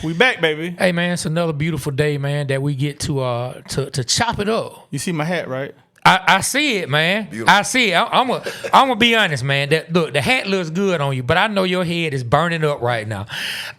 We back, baby. Hey, man, it's another beautiful day, man, that we get to chop it up. You see my hat, right? I see it, man. Beautiful. I see it. I'm gonna be honest, man. Look, the hat looks good on you, but I know your head is burning up right now.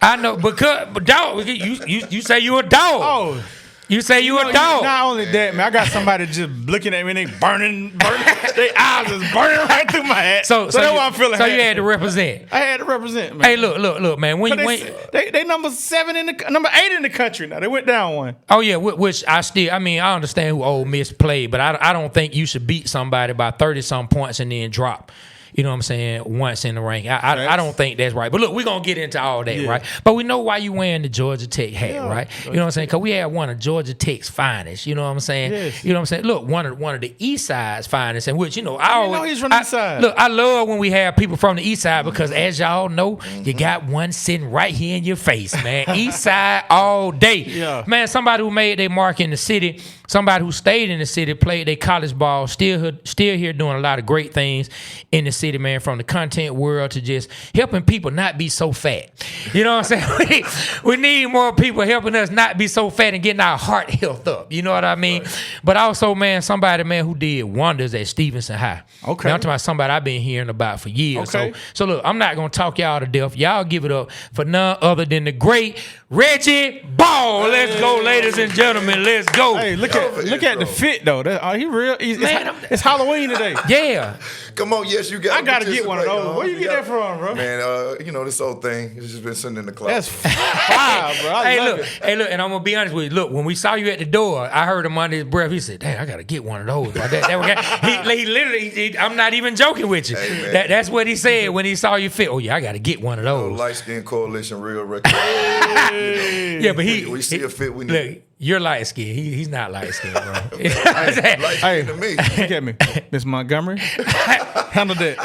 I know but dog, you say you a dog. Oh. You say you a dog. Not only that, man, I got somebody just looking at me and they burning. Their eyes is burning right through my hat. So that's why I'm feeling. So you had to represent. I had to represent, man. Hey, look, man. When they number 7 number 8 in the country now. They went down one. Oh yeah, which I understand who Ole Miss played, but I don't think you should beat somebody by 30-some points and then drop. You know what I'm saying? Once in the rank. I don't think that's right. But look, we're going to get into all that, right? But we know why you wearing the Georgia Tech hat, right? You know what I'm saying? Because we had one of Georgia Tech's finest. You know what I'm saying? Yes. You know what I'm saying? Look, one of the East Side's finest, and which, you know, I know he's from the East Side. Look, I love when we have people from the East Side because, as y'all know, you got one sitting right here in your face, man. East Side all day. Yeah. Man, somebody who made their mark in the city, somebody who stayed in the city, played their college ball, still here doing a lot of great things in the city, man, from the content world to just helping people not be so fat. You know what I'm saying? We need more people helping us not be so fat and getting our heart health up. You know what I mean? Right. But also, man, somebody, man, who did wonders at Stevenson High. Okay. Now, I'm talking about somebody I've been hearing about for years. Okay. So look, I'm not going to talk y'all to death. Y'all give it up for none other than the great Reggie Ball. Let's go, ladies and gentlemen. Let's go. Hey, look at the fit, though. He real. It's Halloween today. Yeah. Come on, yes, you got. I gotta get one of those. Where you get that from, bro? Man, you know this whole thing has just been sitting in the closet. That's fire, bro. I love it. Hey, look, and I'm gonna be honest with you. Look, when we saw you at the door, I heard him under his breath. He said, "Damn, I gotta get one of those." He literally, I'm not even joking with you. Hey, that's what he said when he saw you fit. Oh yeah, I gotta get one of those. Light Skin Coalition, real record. Yeah, but we see a fit. We need. Look, you're light skinned. He's not light skinned, bro. Light skin to me. Look at me, Miss Montgomery. Handle that.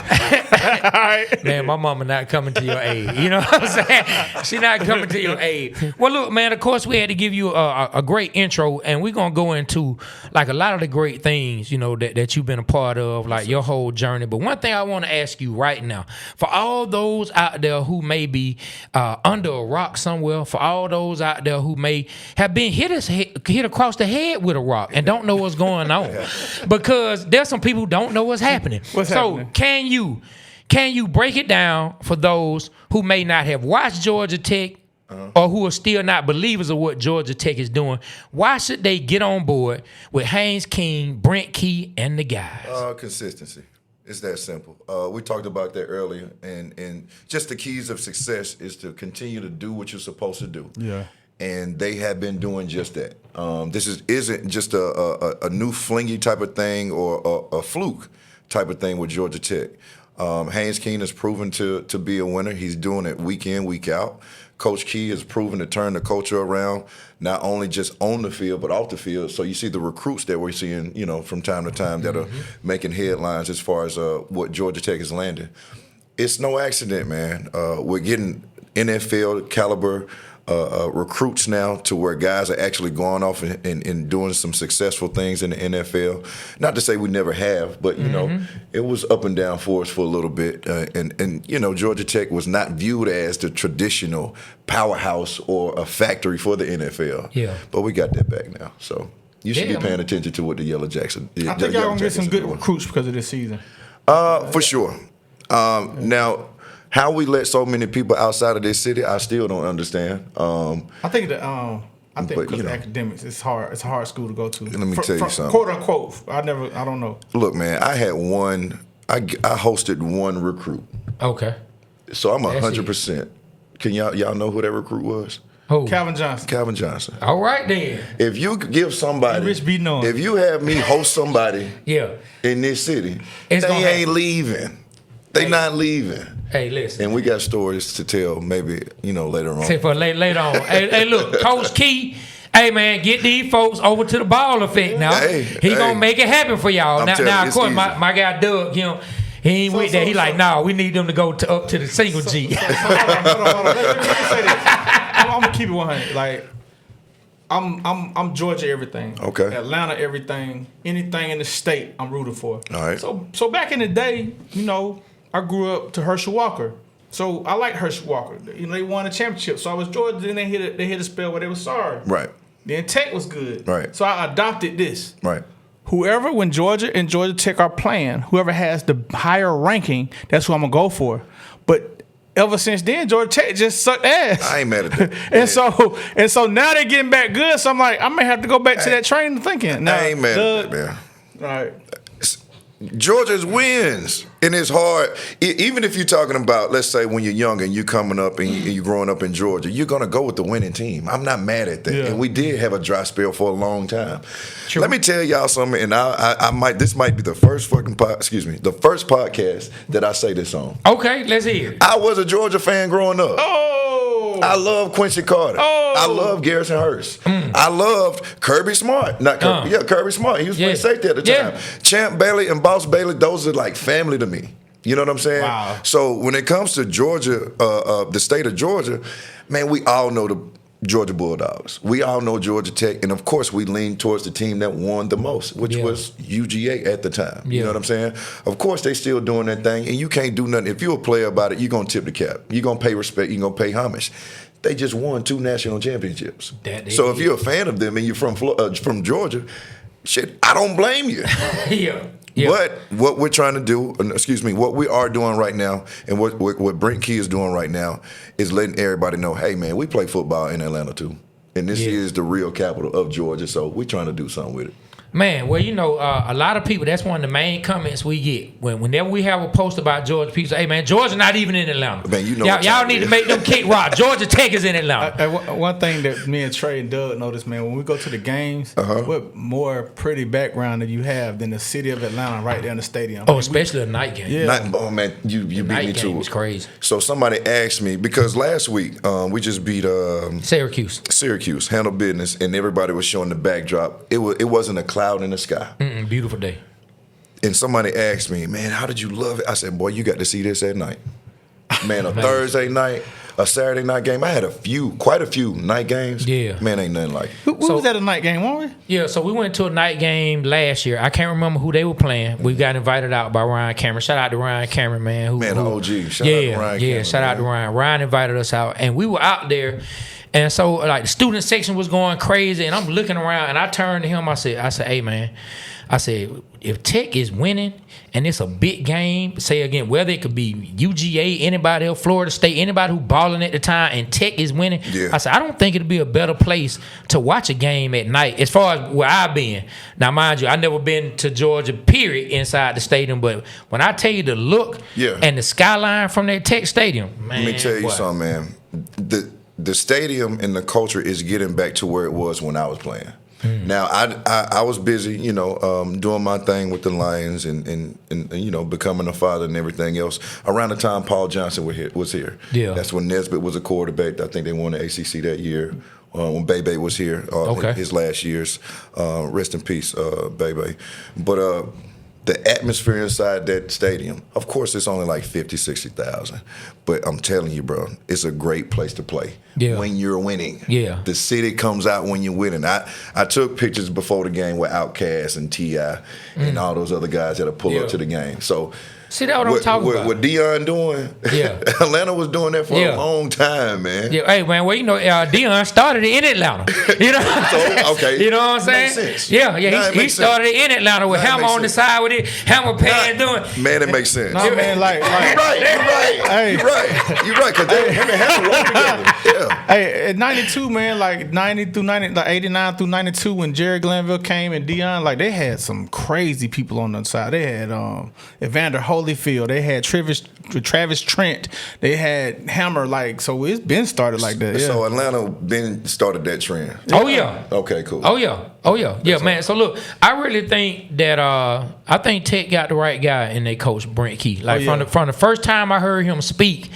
All right, man. My mama not coming to your aid. You know what I'm saying? She not coming to your aid. Well, look, man. Of course, we had to give you a great intro, and we're gonna go into like a lot of the great things, you know, that you've been a part of, like your whole journey. But one thing I want to ask you right now, for all those out there who may be under a rock somewhere, for all those out there who may have been hit across the head with a rock and don't know what's going on, because there's some people who don't know what's happening. What's happening? Can you break it down for those who may not have watched Georgia Tech or who are still not believers of what Georgia Tech is doing? Why should they get on board with Haynes King, Brent Key, and the guys? Consistency. It's that simple. We talked about that earlier, and just the keys of success is to continue to do what you're supposed to do. Yeah. And they have been doing just that. This isn't just a new flingy type of thing or a fluke type of thing with Georgia Tech. Haynes King has proven to be a winner. He's doing it week in, week out. Coach Key has proven to turn the culture around, not only just on the field, but off the field. So you see the recruits that we're seeing, you know, from time to time that are making headlines as far as what Georgia Tech is landing. It's no accident, man. We're getting NFL caliber recruits now to where guys are actually going off and doing some successful things in the NFL. Not to say we never have, but, you know, it was up and down for us for a little bit. And you know, Georgia Tech was not viewed as the traditional powerhouse or a factory for the NFL. Yeah. But we got that back now. So you should be paying attention to what the Yellow Jackson is. I think y'all going to get some good recruits because of this season. For sure. Now, how we let so many people outside of this city, I still don't understand. I think because of academics, it's hard. It's a hard school to go to. Let me tell you something. Quote unquote. I don't know. Look, man, I had one. I hosted one recruit. Okay. So I'm 100%. Can y'all know who that recruit was? Who? Calvin Johnson. Calvin Johnson. All right then. If you give somebody, Rich be known. If you have me host somebody, in this city, they ain't leaving. They not leaving. Hey, listen. And we got stories to tell, maybe, you know, later on. For later on. hey, look, Coach Key. Hey, man, get these folks over to the Ball Effect now. He gonna make it happen for y'all. Now, of course, my guy Doug, you know, he ain't with that. He like, nah, we need them to go up to the single G. Hold on. Let me say this. I'm gonna keep it 100. Like, I'm Georgia everything. Okay. Atlanta everything. Anything in the state, I'm rooting for. All right. So back in the day, you know, I grew up to Herschel Walker. So I like Herschel Walker. You know, they won a championship. So I was Georgia. Then they hit a spell where they were sorry. Right. Then Tech was good. Right. So I adopted this. Right. Whoever, when Georgia and Georgia Tech are playing, whoever has the higher ranking, that's who I'm gonna go for. But ever since then, Georgia Tech just sucked ass. I ain't mad at that. and so now they're getting back good. So I'm like, I may have to go back to that train of thinking. Now, I ain't mad at that, man. All right. Georgia's wins, and it's hard. Even if you're talking about, let's say, when you're young and you're coming up and you're growing up in Georgia, you're gonna go with the winning team. I'm not mad at that. Yeah. And we did have a dry spell for a long time. Sure. Let me tell y'all something, and I might. This might be the first the first podcast that I say this on. Okay, let's hear it. I was a Georgia fan growing up. Oh. I love Quincy Carter. Oh. I love Garrison Hurst. I loved Kirby Smart. Not Kirby. Yeah, Kirby Smart. He was playing safety at the time. Champ Bailey and Boss Bailey, those are like family to me. You know what I'm saying? Wow. So when it comes to Georgia, the state of Georgia, man, we all know the Georgia Bulldogs. We all know Georgia Tech. And, of course, we lean towards the team that won the most, which was UGA at the time. You know what I'm saying? Of course, they still doing that thing, and you can't do nothing. If you're a player about it, you're going to tip the cap. You're going to pay respect. You're going to pay homage. They just won 2 national championships. So if you're a fan of them and you're from Georgia, shit, I don't blame you. Yeah. But what we're trying to do, what we are doing right now, and what Brent Key is doing right now, is letting everybody know, hey, man, we play football in Atlanta too. And this is the real capital of Georgia, so we're trying to do something with it. Man, well, you know, a lot of people, that's one of the main comments we get. Whenever we have a post about Georgia, people say, hey, man, Georgia not even in Atlanta. Man, you know y'all need to make them kick rock. Georgia Tech is in Atlanta. One thing that me and Trey and Doug noticed, man, when we go to the games, what more pretty background do you have than the city of Atlanta right there in the stadium? Oh, especially a night game. Yeah. Oh, man, you beat me to it. It's crazy. So somebody asked me, because last week we just beat Syracuse, handled business, and everybody was showing the backdrop. It wasn't a cloud in the sky. Beautiful day. And somebody asked me, man, how did you love it? I said, boy, you got to see this at night. Man, a Thursday night, a Saturday night game. I had quite a few night games. Yeah. Man, ain't nothing like it. Who was at a night game, weren't we? Yeah, so we went to a night game last year. I can't remember who they were playing. We got invited out by Ryan Cameron. Shout out to Ryan Cameron, man. The OG. Shout out to Ryan Cameron. Shout out to Ryan. Ryan invited us out, and we were out there. And so, like, the student section was going crazy, and I'm looking around, and I turned to him. I said, hey, man. I said, if Tech is winning and it's a big game, say again, whether it could be UGA, anybody else, Florida State, anybody who balling at the time, and Tech is winning, I said, I don't think it'd be a better place to watch a game at night as far as where I've been. Now, mind you, I've never been to Georgia, period, inside the stadium, but when I tell you the look and the skyline from that Tech stadium, man. Let me tell you something, man. The stadium and the culture is getting back to where it was when I was playing. Now, I was busy, doing my thing with the Lions and becoming a father and everything else. Around the time Paul Johnson was here. Yeah. That's when Nesbitt was a quarterback. I think they won the ACC that year. When Bebe was here, his last years. Rest in peace, Bebe. But the atmosphere inside that stadium, of course, it's only like 50, 60,000. But I'm telling you, bro, it's a great place to play when you're winning. Yeah. The city comes out when you're winning. I took pictures before the game with Outkast and T.I. and all those other guys that pull up to the game. So see, that's what I'm talking about. What Deion doing, Atlanta was doing that for a long time, man. Yeah, hey, man, well, Deion started it in Atlanta. You know? So, okay. You know what I'm saying? Makes sense. Yeah, he started it in Atlanta with Hammer on the side with it, Hammer pad doing. Man, it makes sense. No, man, like you're right, because him and Hammer rolled together. Yeah. Hey, at 92, man, like 90 through 90, like 89 through 92, when Jerry Glanville came and Deion, like they had some crazy people on the side. They had Evander Holyfield, they had Travis Trent, they had Hammer, like, so it's been started like that. Yeah. So Atlanta been started that trend. Oh yeah. Okay, cool. Oh yeah, man. So look, I really think that I think Tech got the right guy in their coach Brent Key. Like from the first time I heard him speak,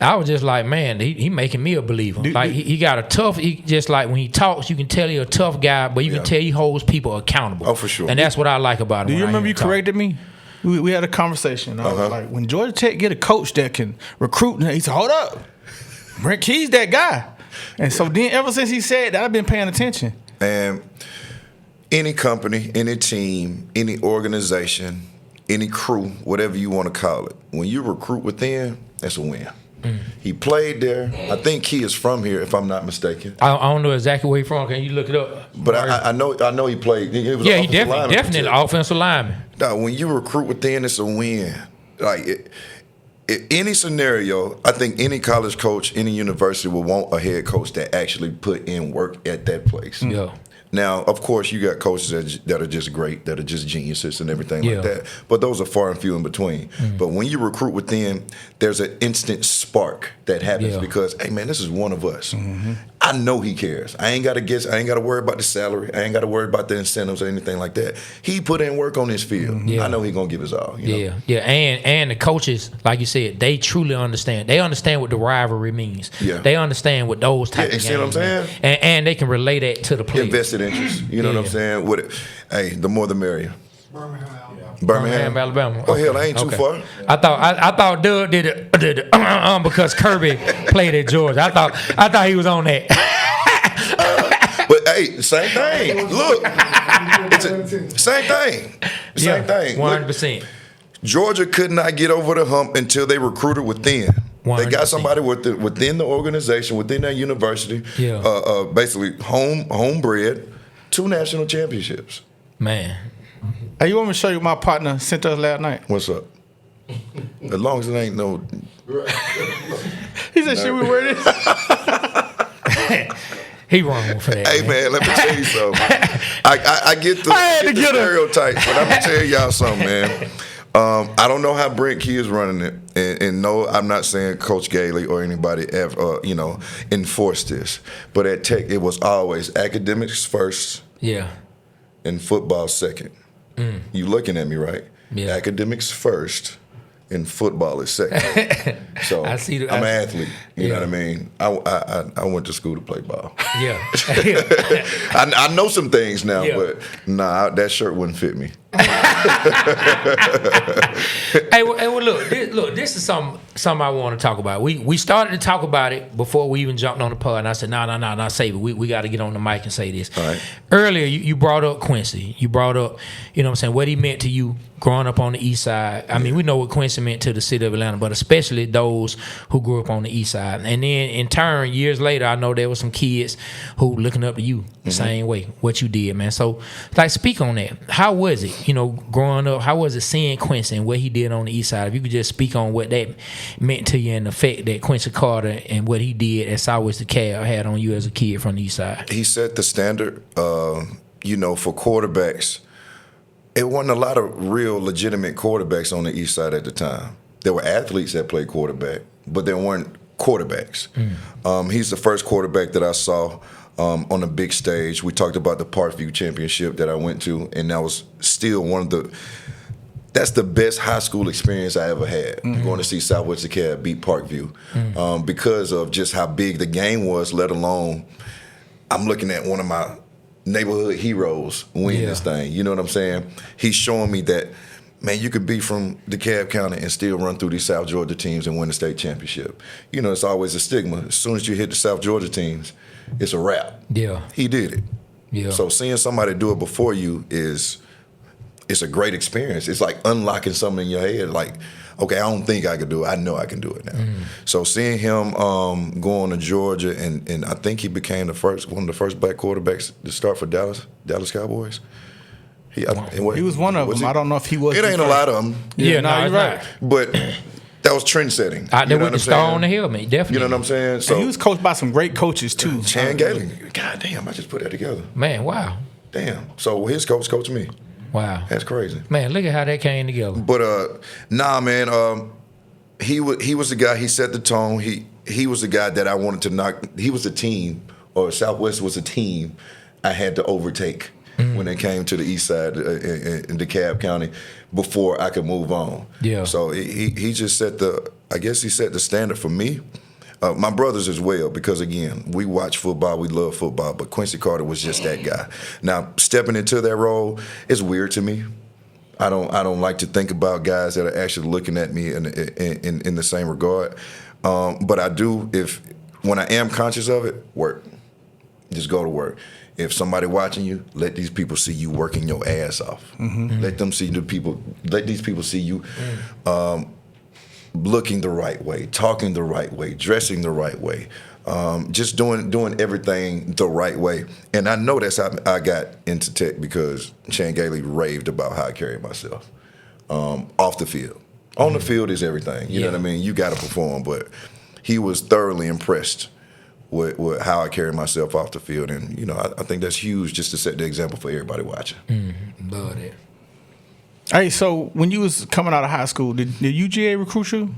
I was just like, man, he making me a believer. He got a tough. He just like when he talks, you can tell he's a tough guy, but you can tell he holds people accountable. Oh, for sure. And that's what I like about him. Do you remember you corrected me? We had a conversation. I was like, when Georgia Tech get a coach that can recruit, he said, hold up, Brent Key's that guy. And so then ever since he said that, I've been paying attention. And any company, any team, any organization, any crew, whatever you want to call it, when you recruit within, that's a win. He played there. I think he is from here, if I'm not mistaken. I don't know exactly where he's from. Can you look it up? But I know he played. He was he definitely an offensive lineman. Now, when you recruit within, it's a win. Like any scenario, I think any college coach, any university will want a head coach that actually put in work at that place. Yeah. Now, of course, you got coaches that are just great, that are just geniuses and everything like that. But those are far and few in between. But when you recruit within, there's an instant spark that happens because, hey, man, this is one of us. I know he cares. I ain't got to guess. I ain't got to worry about the salary. I ain't got to worry about the incentives or anything like that. He put in work on his field. I know he's going to give his all. You know? And the coaches, like you said, they truly understand. They understand what the rivalry means. They understand what those type of games see what I'm saying? And they can relay that to the players. Invested interest. You know what I'm saying? Hey, the more the merrier. Birmingham, Alabama. Oh hell, I ain't too far. I thought Doug did it because Kirby played at Georgia. I thought he was on that. But hey, same thing. Look, same thing. Same thing. 100%. Georgia could not get over the hump until they recruited within. 100%. They got somebody within the organization, within that university. Basically homebred, 2 national championships. Man. Hey, you want me to show you what my partner sent us last night? What's up? As long as it ain't no. He said, "Should we wear this?" He wrong for that. Hey man, let me tell you something. I get the stereotypes, but I'm gonna tell y'all something, man. I don't know how Brent Key is running it, and no, I'm not saying Coach Gailey or anybody ever, enforced this. But at Tech, it was always academics first, and football second. You looking at me, right? Yeah. Academics first, and football is second. So I'm an athlete. You know what I mean? I went to school to play ball. Yeah. I know some things now, but that shirt wouldn't fit me. Hey, well, look. This is something I want to talk about. We started to talk about it before we even jumped on the pod, and I said, no, save it. We got to get on the mic and say this. All right. Earlier, you brought up Quincy. You brought up, what I'm saying, what he meant to you growing up on the east side. I mean, we know what Quincy meant to the city of Atlanta, but especially those who grew up on the east side. And then, in turn, years later, I know there were some kids who looking up to you the same way, what you did, man. So, speak on that. How was it, growing up? How was it seeing Quincy and what he did on the east side? If you could just speak on what that meant to you and the effect that Quincy Carter and what he did at Southwest DeKalb had on you as a kid from the east side. He set the standard, for quarterbacks. It wasn't a lot of real legitimate quarterbacks on the east side at the time. There were athletes that played quarterback, but there weren't quarterbacks. He's the first quarterback that I saw on a big stage. We talked about the Parkview Championship that I went to, and that was still that's the best high school experience I ever had, going to see Southwest DeKalb beat Parkview because of just how big the game was, let alone I'm looking at one of my neighborhood heroes win this thing. You know what I'm saying? He's showing me that, man, you could be from DeKalb County and still run through these South Georgia teams and win the state championship. It's always a stigma. As soon as you hit the South Georgia teams, it's a wrap. Yeah. He did it. Yeah. So seeing somebody do it before you it's a great experience. It's like unlocking something in your head. Like, okay, I don't think I could do it. I know I can do it now. So seeing him go on to Georgia, and I think he became one of the first black quarterbacks to start for Dallas Cowboys. He was one of them. I don't know if he was. It ain't a lot of them. Yeah, no, you're right. But that was trend setting. They went to star on the hill, man. Definitely. You know what I'm saying? So and he was coached by some great coaches too. Chan Galen. God damn, I just put that together. Man, wow. Damn. So his coach coached me. Wow. That's crazy. Man, look at how that came together. But man, he was the guy. He set the tone. He was the guy that I wanted to knock. He was a team, or Southwest was a team I had to overtake when they came to the east side in DeKalb County before I could move on. Yeah. So he just set he set the standard for me. My brothers as well, because again, we watch football, we love football, but Quincy Carter was just that guy. Now, stepping into that role is weird to me. I don't like to think about guys that are actually looking at me in the same regard. But I do, when I am conscious of it, work. Just go to work. If somebody watching you, let these people see you working your ass off. Let these people see you looking the right way, talking the right way, dressing the right way, just doing everything the right way. And I know that's how I got into Tech because Chan Gailey raved about how I carried myself off the field. On the field is everything. You know what I mean? You got to perform. But he was thoroughly impressed with how I carry myself off the field. And, you know, I think that's huge just to set the example for everybody watching. Love that. Hey, so when you was coming out of high school, did UGA recruit you?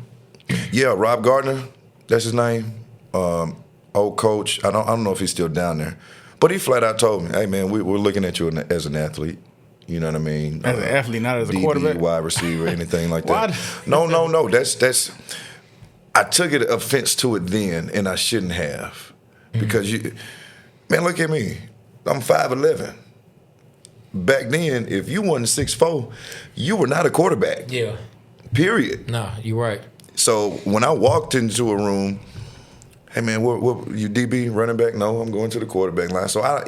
Yeah, Rob Gardner, that's his name. Old coach. I don't know if he's still down there. But he flat out told me, hey, man, we're looking at you as an athlete. You know what I mean? As an athlete, not as a DB, quarterback? wide receiver, anything like that. No. That's. I took it offense to it then, and I shouldn't have, because man, look at me. I'm 5'11". Back then, if you wasn't 6'4", you were not a quarterback. Yeah. Period. No, you're right. So when I walked into a room, hey man, what you DB running back? No, I'm going to the quarterback line. So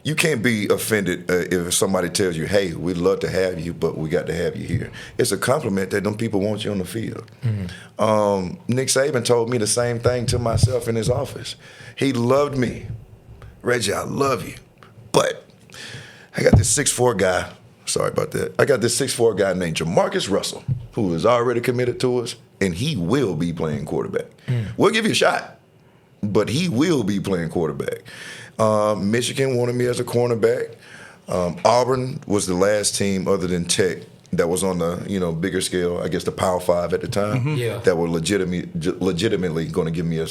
you can't be offended if somebody tells you, hey, we'd love to have you, but we got to have you here. It's a compliment that them people want you on the field. Nick Saban told me the same thing to myself in his office. He loved me. Reggie, I love you. But I got this 6'4" guy. Sorry about that. I got this 6'4" guy named Jamarcus Russell, who is already committed to us, and he will be playing quarterback. We'll give you a shot, but he will be playing quarterback. Michigan wanted me as a cornerback. Auburn was the last team other than Tech that was on the bigger scale, I guess the Power 5 at the time, that were legitimately going to give me a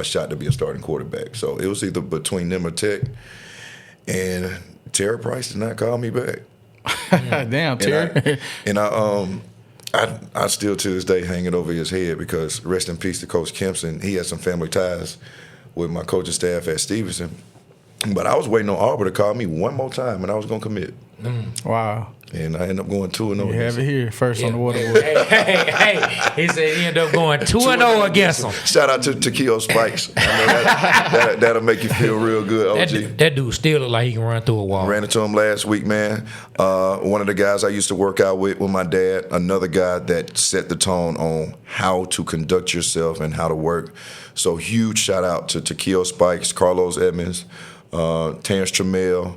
shot to be a starting quarterback. So it was either between them or Tech, and Terry Price did not call me back. Damn, Terry. And I still to this day hang it over his head because rest in peace to Coach Kempson. He had some family ties with my coaching staff at Stevenson. But I was waiting on Auburn to call me one more time, and I was going to commit. Wow. And I ended up going 2-0. You have it here, first on the Waterboyz. Hey. He said he ended up going 2-0 against them. Shout out to Keo Spikes. I know that'll make you feel real good, OG. That dude still look like he can run through a wall. Ran into him last week, man. One of the guys I used to work out with my dad, another guy that set the tone on how to conduct yourself and how to work. So huge shout out to Keo Spikes, Carlos Edmonds, Terrence Trammell,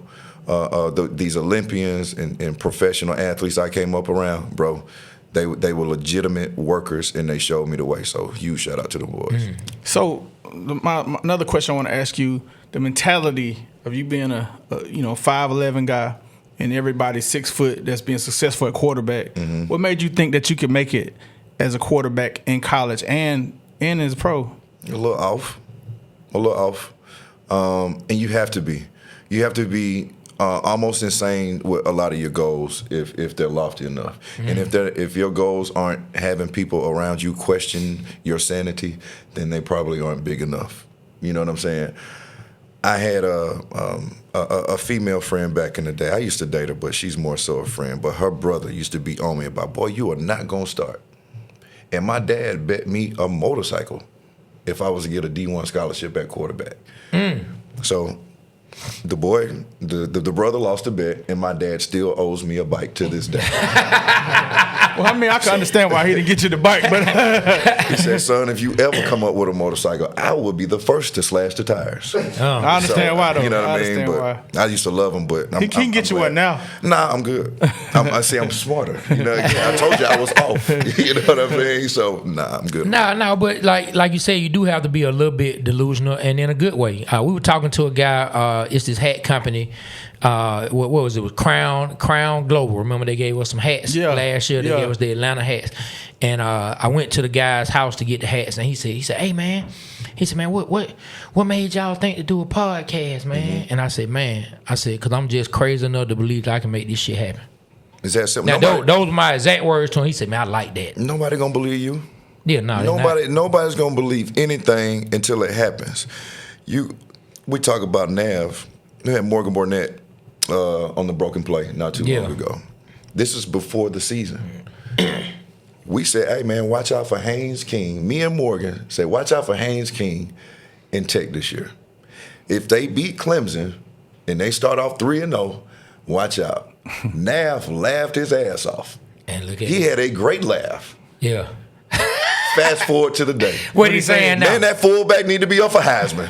these Olympians and professional athletes I came up around, bro. They were legitimate workers, and they showed me the way. So huge shout out to the boys. So another question I want to ask you: the mentality of you being a 5'11" guy and everybody 6 foot that's being successful at quarterback. What made you think that you could make it as a quarterback in college and as a pro? A little off. And you have to be. You have to be almost insane with a lot of your goals if they're lofty enough. And if your goals aren't having people around you question your sanity, then they probably aren't big enough. You know what I'm saying? I had a female friend back in the day. I used to date her, but she's more so a friend. But her brother used to be on me about, boy, you are not going to start. And my dad bet me a motorcycle if I was to get a D1 scholarship at quarterback. So the brother lost a bet, and my dad still owes me a bike to this day. Well, I mean, I can understand why he didn't get you the bike, but he said, son, if you ever come up with a motorcycle, I will be the first to slash the tires. I understand why, though. You know what I mean? But I used to love him, but he can get you one now. Nah, I'm good. I'm smarter. You know, I told you I was off. You know what I mean? So, nah, I'm good. No, but like you say, you do have to be a little bit delusional, and in a good way. We were talking to a guy, it's this hat company. What was it? It was Crown Global. Remember they gave us some hats last year. They gave us the Atlanta hats, and I went to the guy's house to get the hats, and he said, hey man, what made y'all think to do a podcast, man? And I said, because I'm just crazy enough to believe that I can make this shit happen. Is that something? Now those were my exact words to him. He said, man, I like that. Nobody gonna believe you. Yeah, no, nobody's gonna believe anything until it happens. We talk about Nav. We had Morgan Burnett on the broken play not too long ago. This is before the season. We said, hey, man, watch out for Haynes King. Me and Morgan said, watch out for Haynes King in Tech this year. If they beat Clemson and they start off 3-0, watch out. Nav laughed his ass off. And look at he had a great laugh. Yeah. Fast forward to the day. What he saying now? Man, that fullback need to be up for Heisman.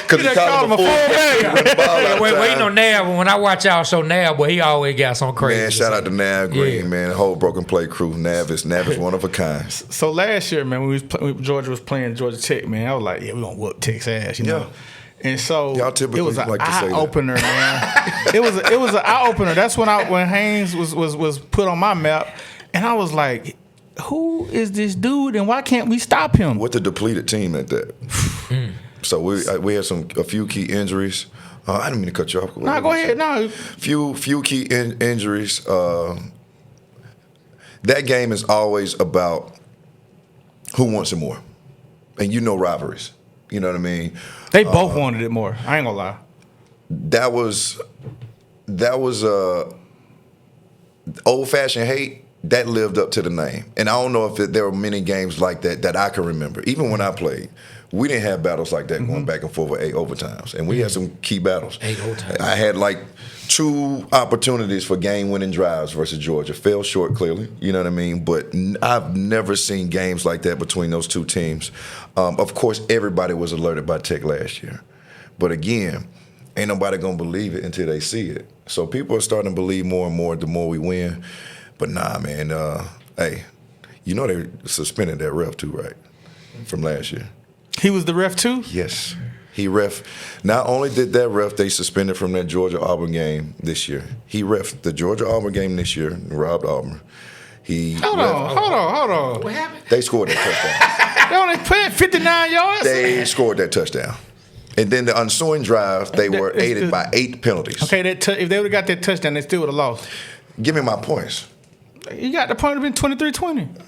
Because he called him a fullback. Wait, no Nav. When I watch y'all show Nav, boy, he always got some crazy. Man, shout out to Nav Green, Yeah. man. The whole broken play crew. Nav is one of a kind. So last year, man, when Georgia was playing Georgia Tech, man, I was like, yeah, we're going to whoop Tech's ass, you know? Yeah. And so Y'all typically it was an like to say that. eye-opener, man. it was an eye-opener. That's when Haynes was put on my map. And I was like, who is this dude and why can't we stop him? With a depleted team at that. So we had a few key injuries. I didn't mean to cut you off. No, go ahead. No. Few key injuries. That game is always about who wants it more. And you know rivalries. You know what I mean? They both wanted it more. I ain't gonna lie. That was old-fashioned hate. That lived up to the name. And I don't know if there were many games like that I can remember. Even when I played, we didn't have battles like that going back and forth with 8 overtimes. And we had some key battles. 8 overtimes. I had like 2 opportunities for game-winning drives versus Georgia. Fell short, clearly. You know what I mean? But I've never seen games like that between those 2 teams. Of course, everybody was alerted by Tech last year. But again, ain't nobody going to believe it until they see it. So people are starting to believe more and more the more we win. But nah, man, hey, you know they suspended that ref too, right? From last year. He was the ref too? Yes. He ref. Not only did that ref, they suspended from that Georgia-Auburn game this year. He ref the Georgia-Auburn game this year and robbed Auburn. Hold on. What happened? They scored that touchdown. They only played 59 yards? They scored that touchdown. And then the ensuing drive, they were aided by 8 penalties. Okay, if they would have got that touchdown, they still would have lost. Give me my points. You got the point of been 23-20.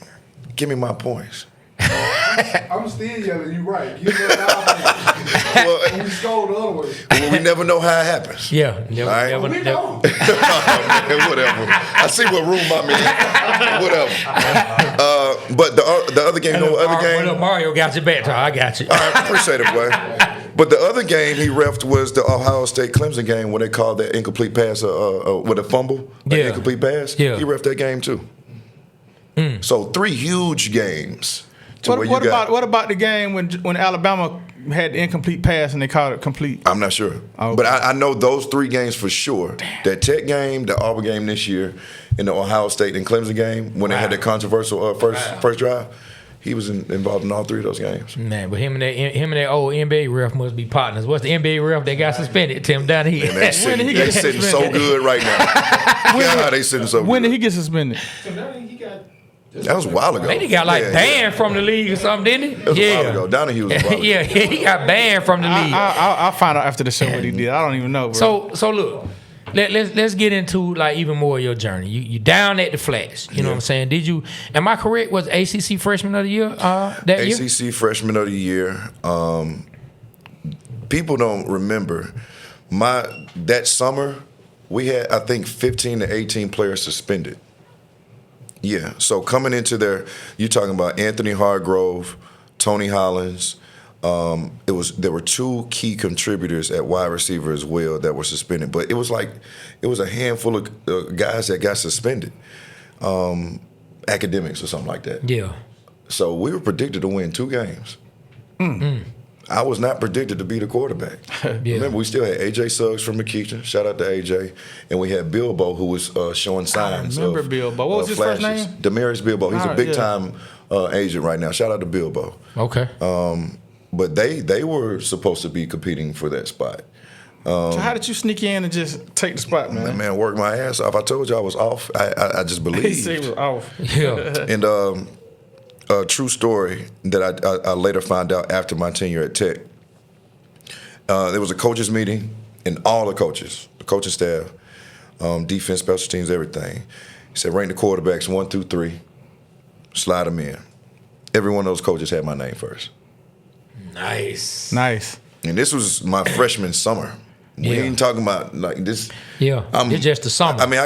Give me my points. I'm still yelling. You right. Give me that. We scored the other way. Well, we never know how it happens. Yeah. Never, All right. never, We never. know. Whatever. I see what room I'm in. Whatever. But the other game, no other game. Look, Mario got your back, Tom. I got you. All right, appreciate it, boy. But the other game he refed was the Ohio State Clemson game where they called that incomplete pass with a fumble, Yeah. incomplete pass. Yeah. He refed that game too. So 3 huge games. What about the game when Alabama had the incomplete pass and they called it complete? I'm not sure. Oh, okay. But I know those 3 games for sure. That Tech game, the Auburn game this year, and the Ohio State and Clemson game when they had the controversial first drive. He was involved in all 3 of those games. Man, but him and that old NBA ref must be partners. What's the NBA ref that got suspended? Tim down here. And they're sitting so good right now. God, they sitting so good. When did he get suspended? That was a while ago. He got banned from the league or something, didn't he? That was a while ago. Donahue was a while ago. Yeah, he got banned from the league. I'll find out after the show what he did. I don't even know, bro. So look, let's get into even more of your journey. You down at the Flats. You know what I'm saying? Did you? Am I correct? Was ACC Freshman of the Year that year? ACC Freshman of the Year. People don't remember that summer. We had I think 15 to 18 players suspended. Yeah. So coming into there, you're talking about Anthony Hargrove, Tony Hollins. There were 2 key contributors at wide receiver as well that were suspended, but it was a handful of guys that got suspended, academics or something like that. Yeah. So we were predicted to win 2 games. I was not predicted to be the quarterback. Remember, we still had AJ Suggs from McKeachern. Shout out to AJ, and we had Bilbo who was showing signs. remember Bilbo. What was his first flashes. name? Demarius Bilbo. He's a big time agent right now. Shout out to Bilbo. Okay. But they were supposed to be competing for that spot. So how did you sneak in and just take the spot, man? That man worked my ass off. I told you I was off. I just He believed. said he was off. Yeah. And a true story that I later found out after my tenure at Tech. There was a coaches meeting, and all the coaches, the coaching staff, defense, special teams, everything. He said, rank the quarterbacks 1 through 3, slide them in. Every one of those coaches had my name first. Nice. And this was my freshman summer. We ain't talking about like this. Yeah, it's just the summer. I mean,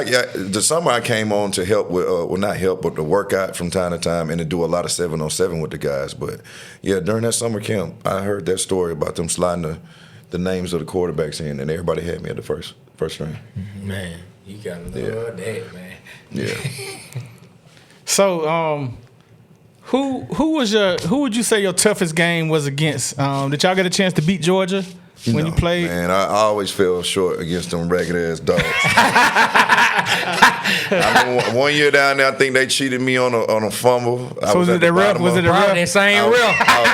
the summer I came on to help with, well, not help, but to work out from time to time and to do a lot of 7-on-7 with the guys. But yeah, during that summer camp, I heard that story about them sliding the names of the quarterbacks in, and everybody had me at the first string. Man, you gotta love that, man. Yeah. So Who would you say your toughest game was against? Did y'all get a chance to beat Georgia when you played? Man, I always fell short against them ragged ass dogs. I remember one year down there, I think they cheated me on a fumble. So was it a ref? Was it a ref? That same ref. I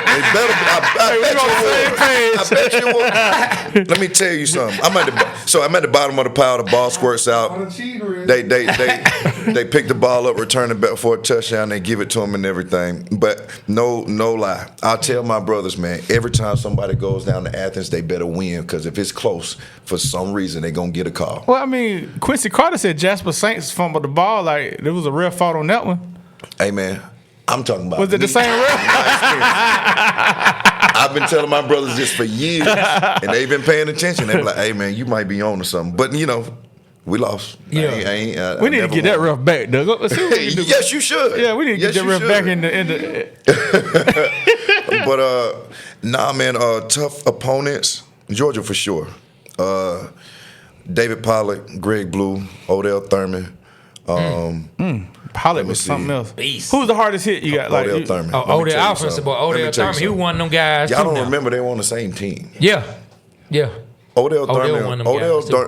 bet you will. Let me tell you something. I'm at the bottom of the pile. The ball squirts out. They pick the ball up, return it back for a touchdown. They give it to them and everything. But no lie. I'll tell my brothers, man, every time somebody goes down to Athens, they better win, because if it's close, for some reason, they're going to get a call. Well, I mean, Quincy Carter said Jasper Saints fumbled the ball. Like, there was a ref fault on that one. Hey, man, I'm talking about. Was it the same ref? I've been telling my brothers this for years, and they've been paying attention. They're like, hey, man, you might be on to something. But, we lost. Yeah. We need to get that ref back, Doug. Yes, you should. Yeah, we need to get that ref back in the But, nah, man, tough opponents. Georgia for sure. David Pollack, Greg Blue, Odell Thurman. Pollack was something else. Beast. Who's the hardest hit you got? Odell Thurman. Odell offensive boy. Odell Thurman. He was one of them guys. Y'all don't remember they were on the same team. Yeah. Odell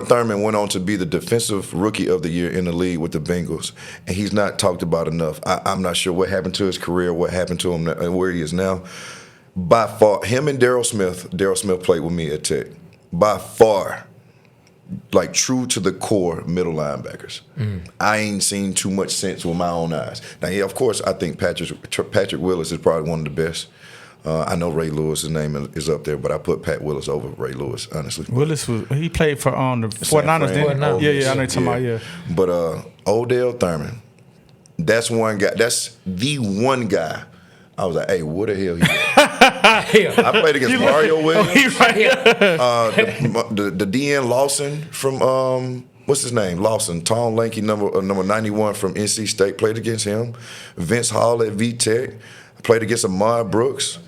Thurman went on to be the defensive rookie of the year in the league with the Bengals, and he's not talked about enough. I'm not sure what happened to his career, what happened to him, and where he is now. By far, him and Darryl Smith played with me at Tech. By far, like true to the core middle linebackers. I ain't seen too much sense with my own eyes. Now, yeah, of course, I think Patrick Willis is probably one of the best. I know Ray Lewis' name is up there, but I put Pat Willis over Ray Lewis, honestly. Willis he played for the 49ers, didn't he? Yeah, I know you're talking about, yeah. But Odell Thurman, that's one guy. That's the one guy. I was like, hey, what the hell he at? I played against Mario Williams. The DN Lawson from what's his name? Lawson, tall, lanky, number 91 from NC State. Played against him. Vince Hall at VTech. Played against Ahmad Brooks.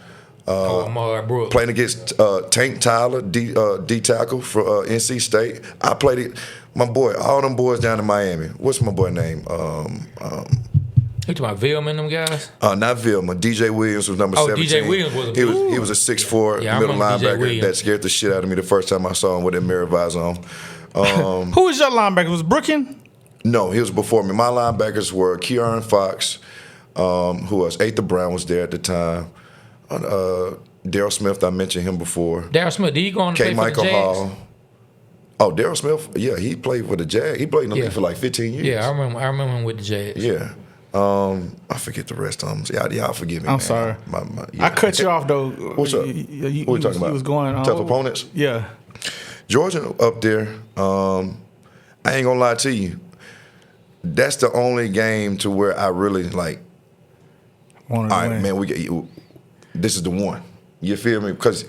Playing against Tank Tyler, D tackle for NC State. I played it. My boy, all them boys down in Miami. What's my boy name? You talking about Villman, them guys? Not Villman. DJ Williams was number 17. DJ Williams was he was a 6'4" middle linebacker that scared the shit out of me the first time I saw him with that mirror visor on. Who was your linebacker? Was Brookin? No, he was before me. My linebackers were Kearon Fox, who was Ather Brown was there at the time. Darryl Smith, I mentioned him before. Darryl Smith, did he go on to play for the Jags? Hall. Oh, Darryl Smith, yeah, he played for the Jags. He played in the league for like 15 years. Yeah, I remember him with the Jags. Yeah. I forget the rest of them. Y'all forgive me. I'm man. sorry. I cut you off though. What's up? What you talking about? You was going tough opponents. Yeah. Georgia up there. I ain't gonna lie to you. That's the only game to where I really like. All right, man. This is the one. You feel me? Because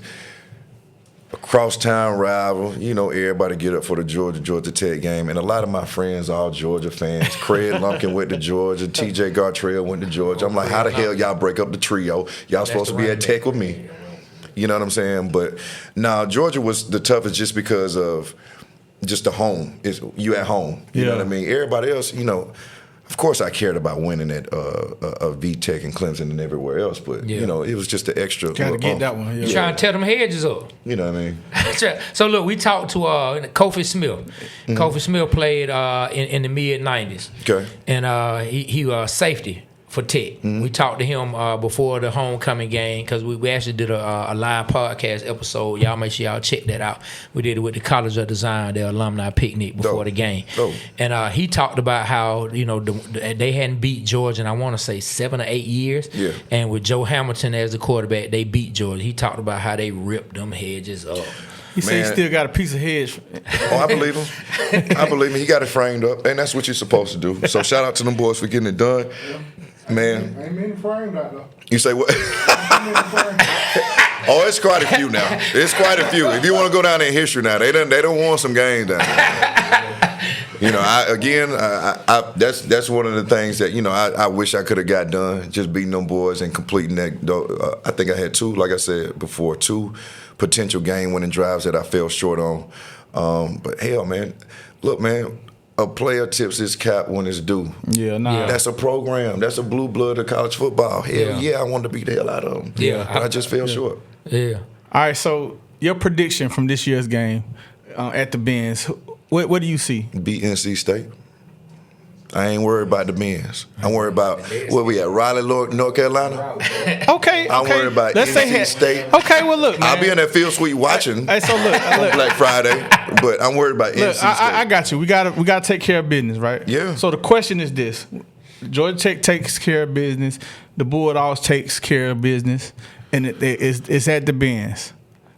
a crosstown rival, everybody get up for the Georgia Tech game. And a lot of my friends are all Georgia fans. Craig Lumpkin went to Georgia. TJ Gartrell went to Georgia. I'm like, how the hell y'all break up the trio? Y'all supposed to be at Tech with me. You know what I'm saying? But now Georgia was the toughest just because of just the home. You at home. You know what I mean? Everybody else, of course I cared about winning at VTech and Clemson and everywhere else, but it was just the extra. Trying to get that one. You trying to tear them hedges up. You know what I mean? So look, we talked to Kofi Smith. Mm-hmm. Kofi Smith played in the mid-90s. Okay. And he was safety for Tech. Mm-hmm. We talked to him before the homecoming game because we actually did a live podcast episode. Y'all make sure y'all check that out. We did it with the College of Design, their alumni picnic before the game. And he talked about how they hadn't beat Georgia in I want to say 7 or 8 years. Yeah. And with Joe Hamilton as the quarterback, they beat Georgia. He talked about how they ripped them hedges up. He said he still got a piece of hedge. Oh, I believe him. I believe him. He got it framed up, and that's what you're supposed to do. So shout out to them boys for getting it done. Man. Ain't many framed out though. You say what? Oh, it's quite a few now. It's quite a few. If you want to go down in history now, they don't want some games down there. That's one of the things that I wish I could have got done. Just beating them boys and completing that. I think I had two, like I said before, 2 potential game-winning drives that I fell short on. But hell, man, look, man. a player tips his cap when it's due. Yeah, nah. Yeah. That's a program. That's a blue blood of college football. Hell Yeah. I wanted to beat the hell out of them. Yeah. But I just fell short. Yeah. All right, so your prediction from this year's game at the Benz, what do you see? Beat NC State. I ain't worried about the Benz. I'm worried about where we at, Raleigh, North Carolina. Okay, I'm worried about NC State. Okay, well look, man. I'll be in that field suite watching Hey, so look, on Black Friday, but I'm worried about look, NC State. I got you. We gotta take care of business, right? Yeah. So the question is this: Georgia Tech takes care of business. The Bulldogs takes care of business, and it's at the Benz.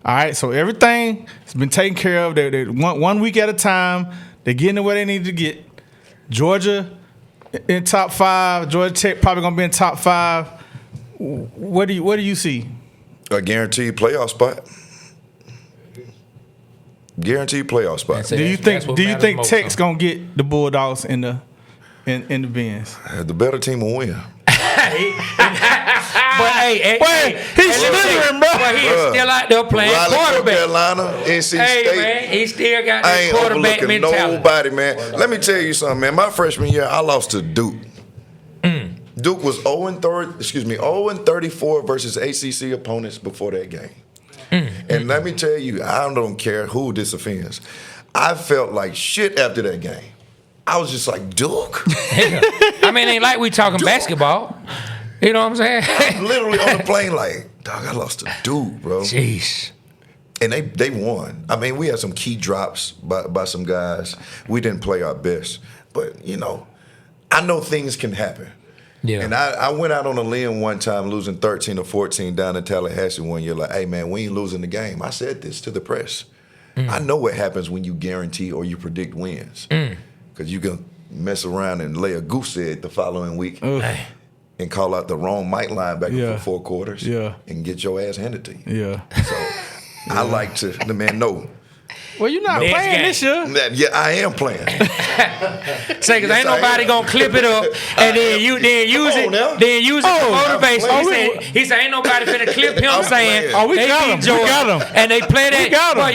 All right. So everything has been taken care of. They're one week at a time. They're getting to where they need to get. Georgia in top 5. Georgia Tech probably gonna be in top 5. What do you see? A guaranteed playoff spot. Guaranteed playoff spot. Do you think Tech's gonna get the Bulldogs in the Benz? The better team will win. But he's slithering, bro. But he is still out there playing Raleigh, North quarterback. Carolina, NC Hey State. man, he still got I that ain't quarterback overlooking mentality. nobody, man. Let me tell you something, man. My freshman year, I lost to Duke. Duke was 0-34 versus ACC opponents before that game. And let me tell you, I don't care who this offends. I felt like shit after that game. I was just like, Duke? I mean, ain't like we talking basketball. You know what I'm saying? Literally on the plane like, dog, I lost to Duke, bro. Jeez. And they won. I mean, we had some key drops by some guys. We didn't play our best. But, I know things can happen. Yeah. And I went out on a limb one time losing 13-14 down in Tallahassee one year. Like, hey, man, we ain't losing the game. I said this to the press. I know what happens when you guarantee or you predict wins. Because you can mess around and lay a goose egg the following week and call out the wrong Mike linebacker for 4 quarters and get your ass handed to you. Yeah. So I like to, the man know. Well, you're not Next playing game. this year. Yeah, I am playing. Say, cause ain't I nobody am. gonna clip it up and then use on now. it for motivation. I'm He said ain't nobody finna clip him I'm saying playing. We they got beat him. We Georgia got him. and they play that. We got him. Well,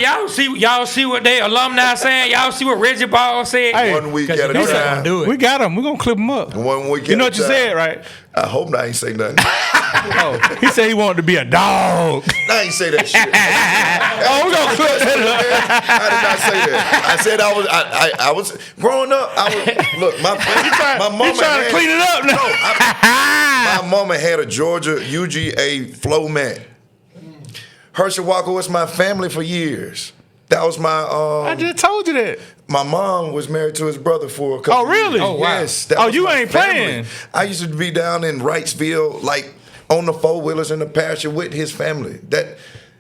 y'all see what they alumni saying. Y'all see what Reggie Ball said. Hey, 1 week 'Cause at you a know they time. gonna do it. We got him. We're going to clip him up. 1 week You know at what you a time. said, right? I hope I ain't say nothing. He said he wanted to be a dog. I ain't say that shit. We're going to clip that up. I did not say that. I said I was growing up. Look, my mama He's trying to clean it up now. my mama had a Georgia UGA flow mat. Herschel Walker was my family for years. That was my. I just told you that. My mom was married to his brother for a couple. Oh, really? Years. Oh, wow. Yes. That Oh, was you my ain't family. playing. I used to be down in Wrightsville, like on the 4-wheelers in the pasture with his family.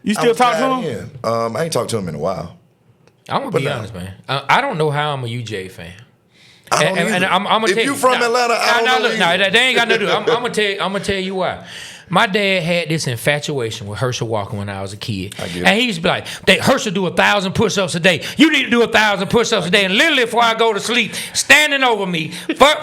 You I still was talk to tied him? in. I ain't talked to him in a while. I'm gonna be honest, man. I don't know how I'm a UGA fan. I don't And either. I'm gonna if tell you from Atlanta, I don't know look, either. they ain't got nothing to do. I'm gonna tell you why. My dad had this infatuation with Herschel Walker when I was a kid. I get it. And he used to be like, Herschel do 1,000 push-ups a day. You need to do 1,000 push-ups a day. And literally before I go to sleep, standing over me,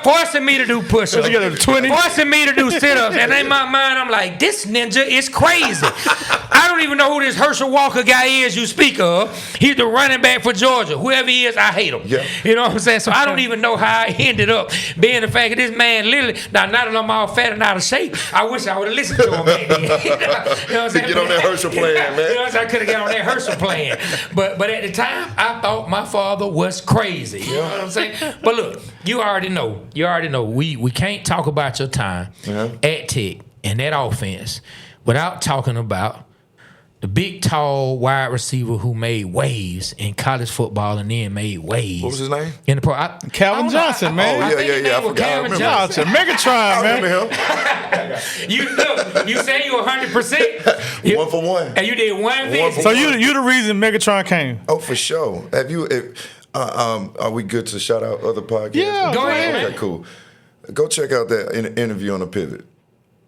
forcing me to do push-ups. You got a 20? Forcing me to do sit-ups. And in my mind, I'm like, this ninja is crazy. I don't even know who this Herschel Walker guy is you speak of. He's the running back for Georgia. Whoever he is, I hate him. Yeah. You know what I'm saying? So I don't even know how I ended up being the fact that this man literally, now not that I'm all fat and out of shape, I wish I would have listened to him back then. You know what I'm saying? Get on that Herschel plan, man. You know what I'm saying? I could have got on that Herschel plan. But at the time, I thought my father was crazy. You know what I'm saying? But look, you already know. We can't talk about your time at Tech and that offense without talking about the big, tall wide receiver who made waves in college football and then made waves. What was his name? In the pro, Calvin Johnson, man. Oh, yeah. I forgot. I Calvin remember. Johnson. Megatron, I man. remember him. You say you 100%. One for one. And you did one visit. So you the reason Megatron came. Oh, for sure. Have you? Are we good to shout out other podcasts? Yeah, go ahead, man. Okay, cool. Go check out that interview on the Pivot.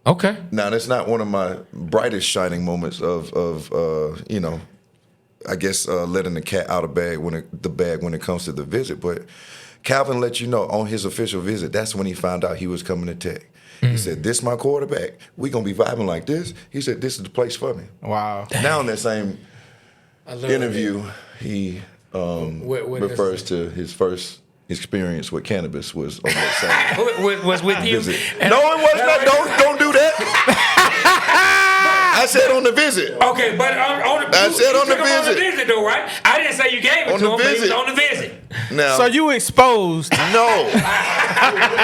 Okay. Now, that's not one of my brightest shining moments of I guess letting the cat out of the bag when it comes to the visit. But Calvin let you know on his official visit, that's when he found out he was coming to Tech. He said, "This my quarterback. We gonna be vibing like this." He said, "This is the place for me." Wow. Now in that same interview, he refers to his first experience with cannabis was on that same was with you. visit. No, it was not. Don't do that. I said on the visit. Okay, but on the I said on the took him visit. on the visit, though, right? I didn't say you gave it On to the him, but he was visit. on the visit. Now, So you exposed. no,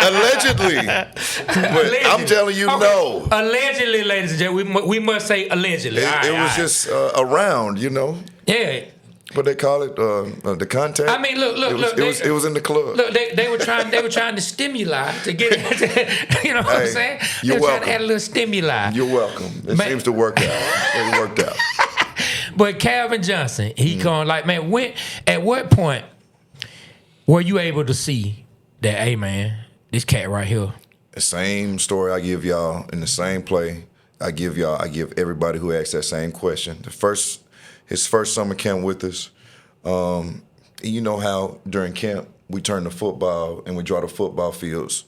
allegedly. But I'm telling you, Okay. no. Allegedly, ladies and gentlemen, we must say allegedly. It was just around, Yeah. What they call it, the contact. I mean, look. It was in the club. Look, they were trying to stimuli to get it. You know what I'm Hey, saying? you're They were trying welcome. to add a little stimuli. You're welcome. It Man. seems to work out. It worked out. But Calvin Johnson, he come like, man, at what point were you able to see that, hey man, this cat right here? The same story I give y'all in the same play. I give everybody who asks that same question. His first summer camp with us. You know how during camp we turn the football and we draw the football fields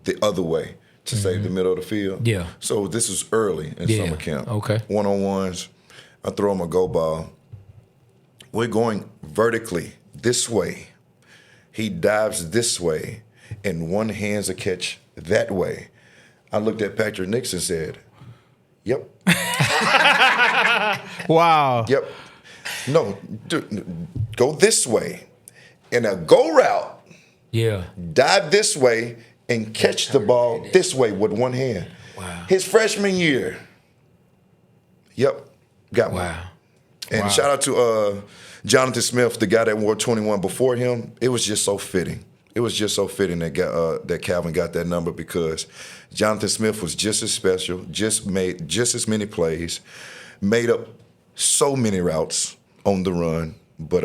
the other way to save the middle of the field. Yeah. So this was early in Yeah, summer camp. okay. One-on-ones. I throw him a go ball. We're going vertically this way. He dives this way, and one hand's a catch that way. I looked at Patrick Nixon and said, "Yep, Wow. yep. No, go this way. In a go route, Yeah. dive this way, and catch the ball this way with one hand." Wow. His freshman year, yep, got one. Wow. And shout out to Jonathan Smith, the guy that wore 21 before him. It was just so fitting. It was just so fitting that Calvin got that number because Jonathan Smith was just as special, just made just as many plays, made up so many routes on the run, but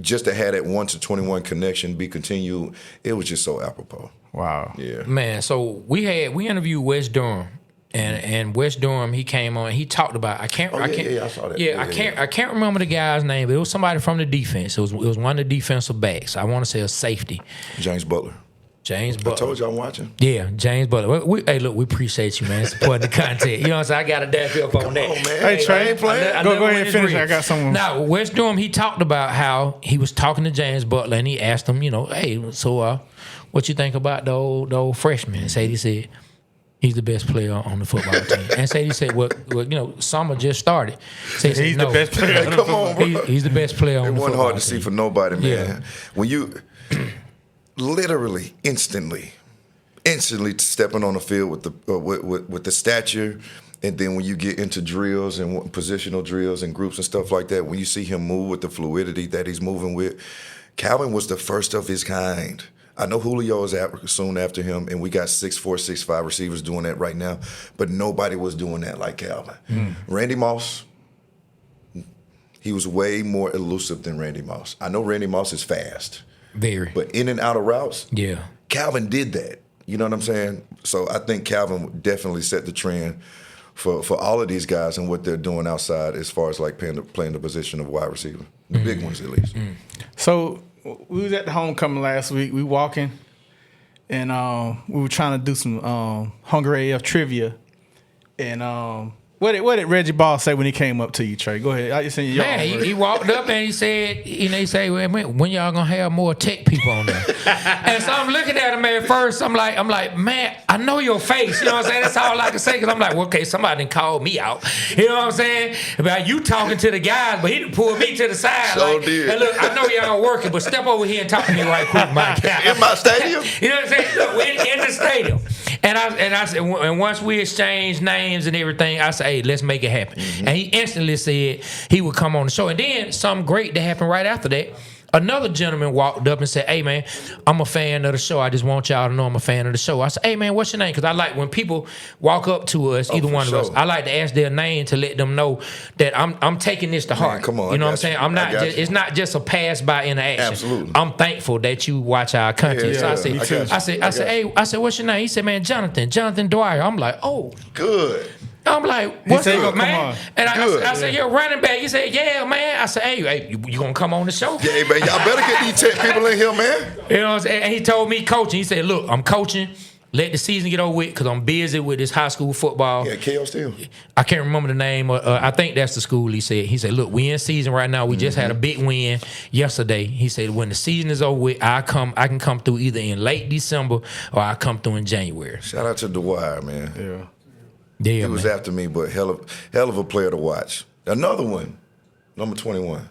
just to have that 1 to 21 connection be continued, it was just so apropos. Wow. Yeah. Man, so we interviewed Wes Durham. And Wes Durham, he came on. He talked about. I can't. I saw that. Yeah, I can't remember the guy's name, but it was somebody from the defense. It was one of the defensive backs. I want to say a safety. James Butler. James I Butler. told you I'm watching. Yeah, James Butler. Hey, look, we appreciate you, man. Supporting the content. You know what I'm saying? I got to dash you up on that. on, man. Hey, Trey, I ain't playing. go ahead and finish. I got someone. Now, Wes Durham, he talked about how he was talking to James Butler, and he asked him, hey, so what you think about the old freshman? And Sadie said, he's the best player on the football team. And Sadie said, well, summer just started. Sadie said, He's the best player. Hey, come on, bro. He's the best player on It the wasn't football hard to see team. for nobody, man. Yeah. When you literally instantly stepping on the field with the stature, and then when you get into drills and positional drills and groups and stuff like that, when you see him move with the fluidity that he's moving with, Calvin was the first of his kind. I know Julio is soon after him, and we got 6'4", 6'5" receivers doing that right now, but nobody was doing that like Calvin. Randy Moss, he was way more elusive than Randy Moss. I know Randy Moss is fast, Very. but in and out of routes, Yeah. Calvin did that. You know what I'm saying? So I think Calvin definitely set the trend for all of these guys and what they're doing outside as far as like playing the position of wide receiver. The big ones at least. So we was at the homecoming last week. We walking, and we were trying to do some Hunger AF trivia. And what did Reggie Ball say when he came up to you, Trey? Go ahead. I just seen your Man, he walked up and he said, he said, when y'all gonna have more tech people on there? And so I'm looking at him at first. I'm like, man, I know your face. You know what I'm saying? That's all I can say. Cause I'm like, well, okay, somebody done called me out. You know what I'm saying? About you talking to the guys, but he done pulled me to the side. Sure did. And look, I know y'all working, but step over here and talk to me right quick, my guy. In my stadium? You know what I'm saying? Look, in the stadium. And I said, and once we exchanged names and everything, I said, hey, let's make it happen. And he instantly said he would come on the show. And then something great that happened right after that. Another gentleman walked up and said, hey, man, I'm a fan of the show. I just want y'all to know I'm a fan of the show. I said, hey, man, what's your name? Because I like when people walk up to us, either one of us, I like to ask their name to let them know that I'm taking this to heart. come on, You know I what I'm got saying? you. I'm not I got just, you. it's not just a pass-by interaction. Absolutely. I'm thankful that you watch our content. Yeah, so yeah, I said, I said, what's your name? He said, man, Jonathan Dwyer. I'm like, oh. Good. I'm like, what's said, up, come man? on. And Good. I said, you're a running back. He said, yeah, man. I said, hey, you gonna come on the show? Yeah, man, y'all better get these tech people in here, man. You know what I'm saying? And he told me coaching. He said, look, I'm coaching. let the season get over with because I'm busy with this high school football. Yeah, KO still. I can't remember the name. I think that's the school he said. He said, look, we in season right now. We just had a big win yesterday. He said, when the season is over with, I can come through either in late December or I come through in January. Shout out to Dwyer, man. Yeah. Yeah, He was after me, but hell of a player to watch. Another one, number 21.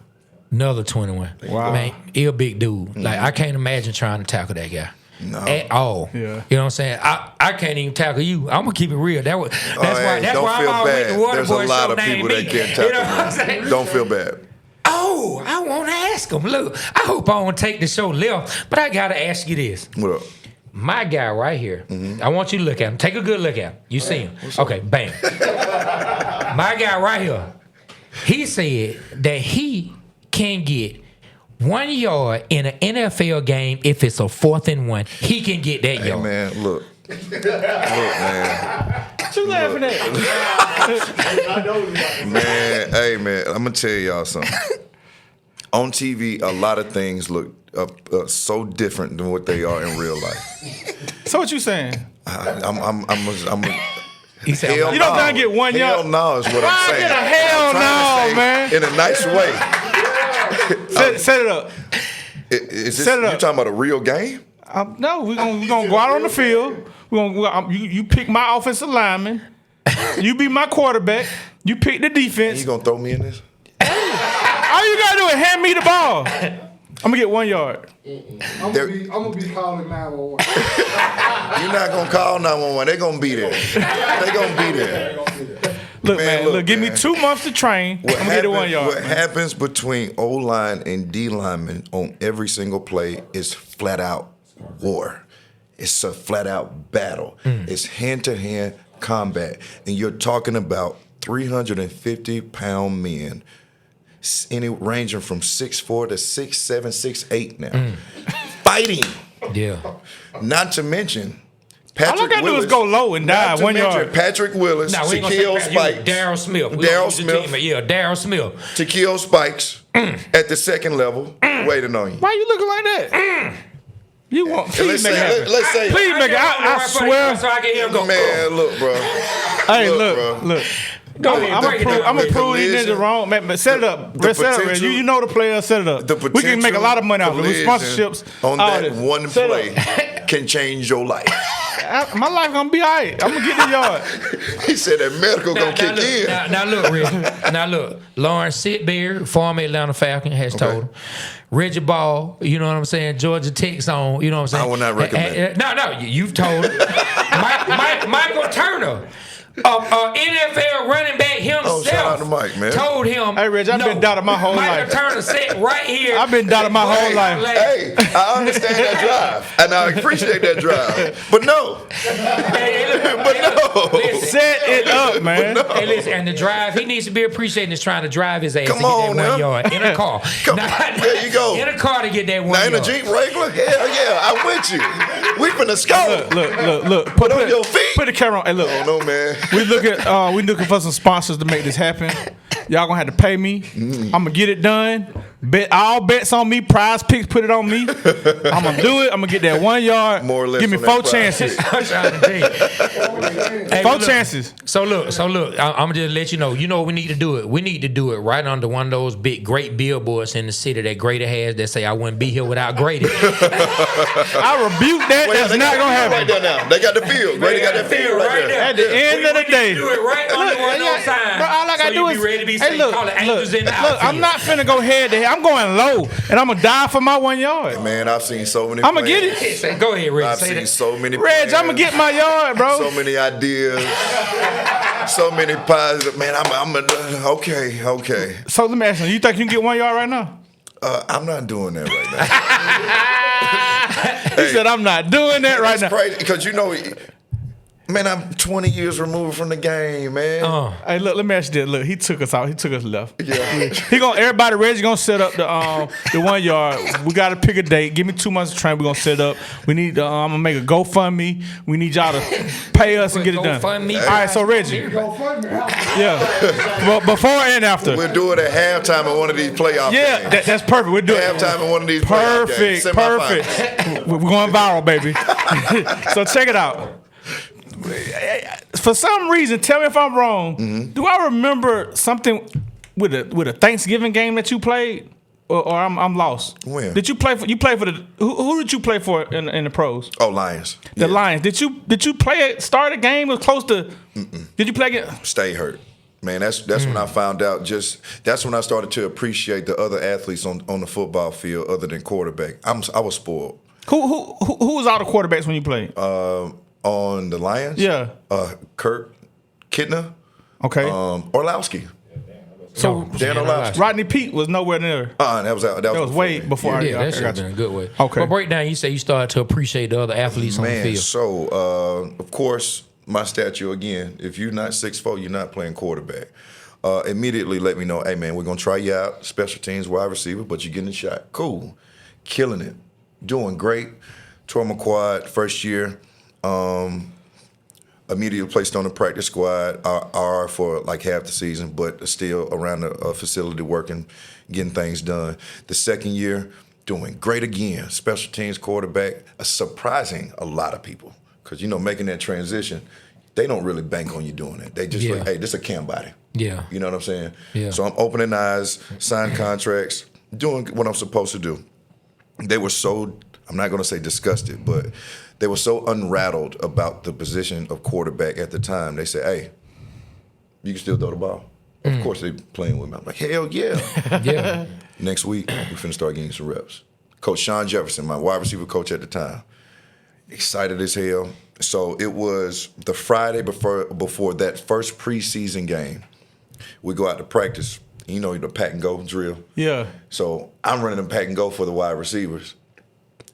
Another 21. Wow. Man, he a big dude. Like, I can't imagine trying to tackle that guy. No. At all. Yeah. You know what I'm saying? I can't even tackle you. I'm gonna keep it real. That's why don't I'm feel always bad. the Waterboyz There's a lot Show of people named that me. can't tackle You know what I'm you. saying? Don't feel bad. Oh, I want to ask him. Look, I hope I don't take the show left, but I gotta ask you this. What up? My guy right here, I want you to look at him. Take a good look at him. You see him. Okay, bam. My guy right here, he said that he can get 1 yard in an NFL game if it's a 4th and 1. He can get that Hey, yard. man, look, man. What you laughing at? Man, hey, man, I'm going to tell y'all something. On TV, a lot of things look so different than what they are in real life. So what you saying? He said, Hell You don't no. think I get 1 Hell yard? no is what I'm saying. Get a hell I'm trying to no, man. say in a nice way. Set it up. Is this, Set it up. you talking about a real game? No, we gonna go out on the field. You pick my offensive lineman. You be my quarterback. You pick the defense. You gonna throw me in this? All you gotta do is hand me the ball. I'm gonna get 1 yard. I'm gonna be calling 911. You're not gonna call 911. They're gonna be there. They're gonna be there. Look, man, look, give me man. 2 months to train. I'm gonna get it 1 yard. What happens between O-line and D-lineman on every single play is flat out war. It's a flat out battle. It's hand-to-hand combat. And you're talking about 350-pound men, ranging from 6'4" to 6'7", 6'8" now, fighting. yeah. Not to mention Patrick All I gotta do Willis. is go low and die Not to 1 mention yard. Patrick Willis, Now we Shaquille Spikes, Daryl Smith. We Daryl gonna use the Smith. team, yeah, Daryl Smith. Shaquille Spikes at the second level, waiting on you. Why you looking like that? You want? Please make it happen. Let's say, Please make it. I swear. So I can hear him go. man, look, bro. Hey, Look, look. Go ahead, break it down. I'm gonna The prove these collision, niggas wrong. Man, set it up. the Set it up. potential- You know the player. Set it up. The We can make a lot of money off it with collision sponsorships. on all that this. one Set it play up. can change your life. My life gonna be all right. I'm gonna get the yard. He said that medical gonna kick look, in. Now look, Reggie. Now look, Lawrence Sitbeard, former Atlanta Falcon, has told him. Reggie Ball, you know what I'm saying? Georgia Tech's on, you know what I'm saying? I will not recommend it. No, you've told him. Michael Turner, NFL running back himself, shout out to Mike, man. told him. Hey, Reggie, I've been doubting my whole Michael life. Turner sat right here. I've been doubting my whole life. Hey, I understand that drive, and I appreciate that drive. But no. Set it up, man. Hey, listen, and the drive, he needs to be appreciating is trying to drive his ass Come to get on, that 1 now. yard in a car. There you go. In a car to get that 1 Now yard. in a Jeep Wrangler? Hell yeah, I'm with you. We finna scout. Look. Put on your feet. Put the camera on. Hey, look. I don't know, man. We looking for some sponsors to make this happen. Y'all gonna have to pay me. I'm gonna get it done. All bets on me. Prize Picks put it on me. I'm gonna do it. I'm gonna get that 1 yard. More or less Give me on 4 that prize. chances. I'm trying to tell you. Hey, 4 look, chances. So look, I'm gonna just let you know. You know what we need to do it. We need to do it right under one of those great billboards in the city that Grady has that say I wouldn't be here without Grady. I rebuke that. Well, That's they not got gonna the happen. field right there now. They got the field. Grady got that field right there. At the end of the day, Do it right under one of those signs. Bro, all I gotta so do you is be ready to be hey, safe. look, Call it angels in the outfield. I'm not finna go head to head. I'm going low, and I'm gonna die for my 1 yard. Man, I've seen so many. I'ma get plans. it. Say, go ahead, Rick. I've Say seen that. so many. Reg, I'm gonna get my yard, bro. So many ideas. So many positive. Man, I'm okay. So let me ask you: you think you can get 1 yard right now? I'm not doing that right now. He said, "I'm not doing that right now." Crazy because you know Man, I'm 20 years removed from the game, man. Hey, look, let me ask you this. Look, he took us out. He took us left. Yeah. Everybody, Reggie gonna set up the 1 yard. We gotta pick a date. Give me 2 months of training. We're gonna set up. We need. I'm gonna make a GoFundMe. We need y'all to pay us and get it done. GoFundMe. All right, so Reggie. Yeah. Well, before and after. We'll do it at halftime in one of these playoff Yeah, games. that's perfect. We'll do it. Halftime in one of these playoff games. Perfect. We're going viral, baby. So check it out. For some reason, tell me if I'm wrong. Do I remember something with a Thanksgiving game that you played, or I'm lost? When? Did you play for? You played for the who did you play for in the pros? Oh, Lions. The Lions. Did you play start a game? It was close to. Did you play it? Stay hurt. Man, that's when I found out. That's when I started to appreciate the other athletes on the football field other than quarterback. I was spoiled. Who was all the quarterbacks when you played? On the Lions? Yeah. Kurt Kittner. Okay. Orlowski. So Dan Orlowski. Rodney Peete was nowhere near. That was way me. before. Yeah, I that should have got been you. a good way. Okay. But breakdown, you say you started to appreciate the other athletes on the Man, field. so of course my statue again. If you're not 6'4", you're not playing quarterback. Immediately let me know. Hey man, we're gonna try you out, special teams, wide receiver, but you're getting a shot. Cool, killing it, doing great. Tore my quad first year. Immediately placed on the practice squad, R for like half the season, but still around the facility working, getting things done. The second year, doing great again. Special teams quarterback, surprising a lot of people. Because, making that transition, they don't really bank on you doing it. They just like, hey, this is a camp body. Yeah. You know what I'm saying? Yeah. So I'm opening eyes, signing contracts, doing what I'm supposed to do. They were so, I'm not going to say disgusted, but they were so unrattled about the position of quarterback at the time. They said, hey, you can still throw the ball. Of course they playing with me. I'm like, hell yeah. Yeah. Next week, we're finna start getting some reps. Coach Sean Jefferson, my wide receiver coach at the time, excited as hell. So it was the Friday before that first preseason game. We go out to practice. The pack and go drill. Yeah. So I'm running the pack and go for the wide receivers.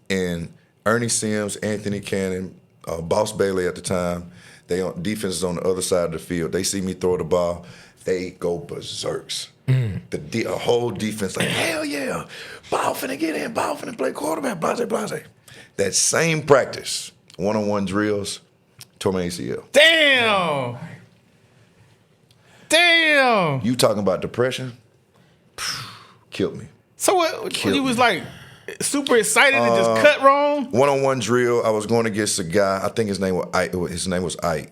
And Ernie Sims, Anthony Cannon, Boss Bailey at the time, defense is on the other side of the field. They see me throw the ball, they go berserks. The whole defense like, hell yeah, ball finna get in, ball finna play quarterback, blase. That same practice, one-on-one drills, tore my ACL. Damn. You talking about depression? Killed me. So what? You was like super excited and just cut wrong? One-on-one drill. I was going against a guy. I think his name was Ike.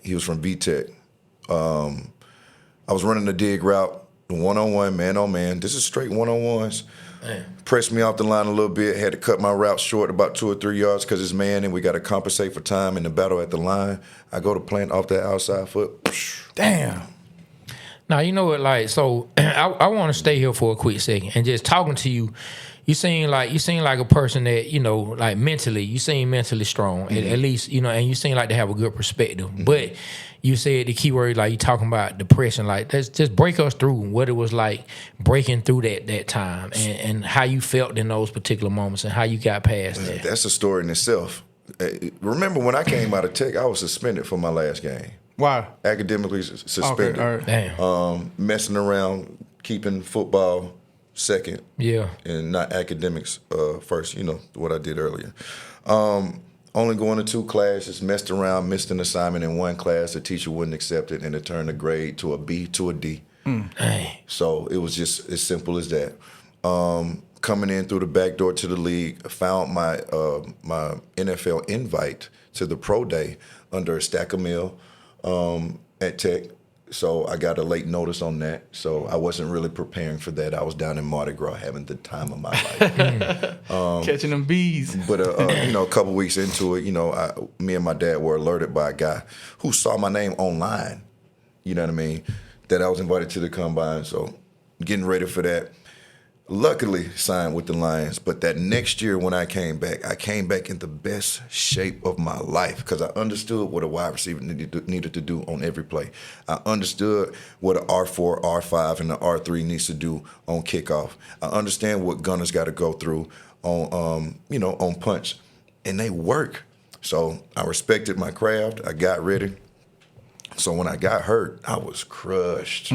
He was from VTech. I was running the dig route, one-on-one, man-on-man. This is straight one-on-ones. Pressed me off the line a little bit. Had to cut my route short about 2 or 3 yards because it's man, and we got to compensate for time in the battle at the line. I go to plant off that outside foot. Damn. Now, you know what, so I want to stay here for a quick second and just talking to you. You seem like a person that, mentally, you seem mentally strong, at least, and you seem like to have a good perspective. But you said the key word, you talking about depression, let's just break us through what it was like breaking through that time and how you felt in those particular moments and how you got past that. That's a story in itself. Remember when I came out of Tech, I was suspended for my last game. Why? Academically suspended. Okay, all right. Damn. Messing around, keeping football second. Yeah. And not academics first, what I did earlier. Only going to 2 classes, messed around, missed an assignment in 1 class. The teacher wouldn't accept it, and it turned a grade to a B to a D. So it was just as simple as that. Coming in through the back door to the league, found my my NFL invite to the pro day under a stack of mail at Tech. So I got a late notice on that. So I wasn't really preparing for that. I was down in Mardi Gras having the time of my life. Catching them bees. But a couple weeks into it, me and my dad were alerted by a guy who saw my name online. You know what I mean? That I was invited to the combine. So getting ready for that. Luckily signed with the Lions, but that next year when I came back in the best shape of my life because I understood what a wide receiver needed to do on every play. I understood what an R4, R5, and an R3 needs to do on kickoff. I understand what gunners got to go through on punch, and they work. So I respected my craft. I got ready. So when I got hurt, I was crushed.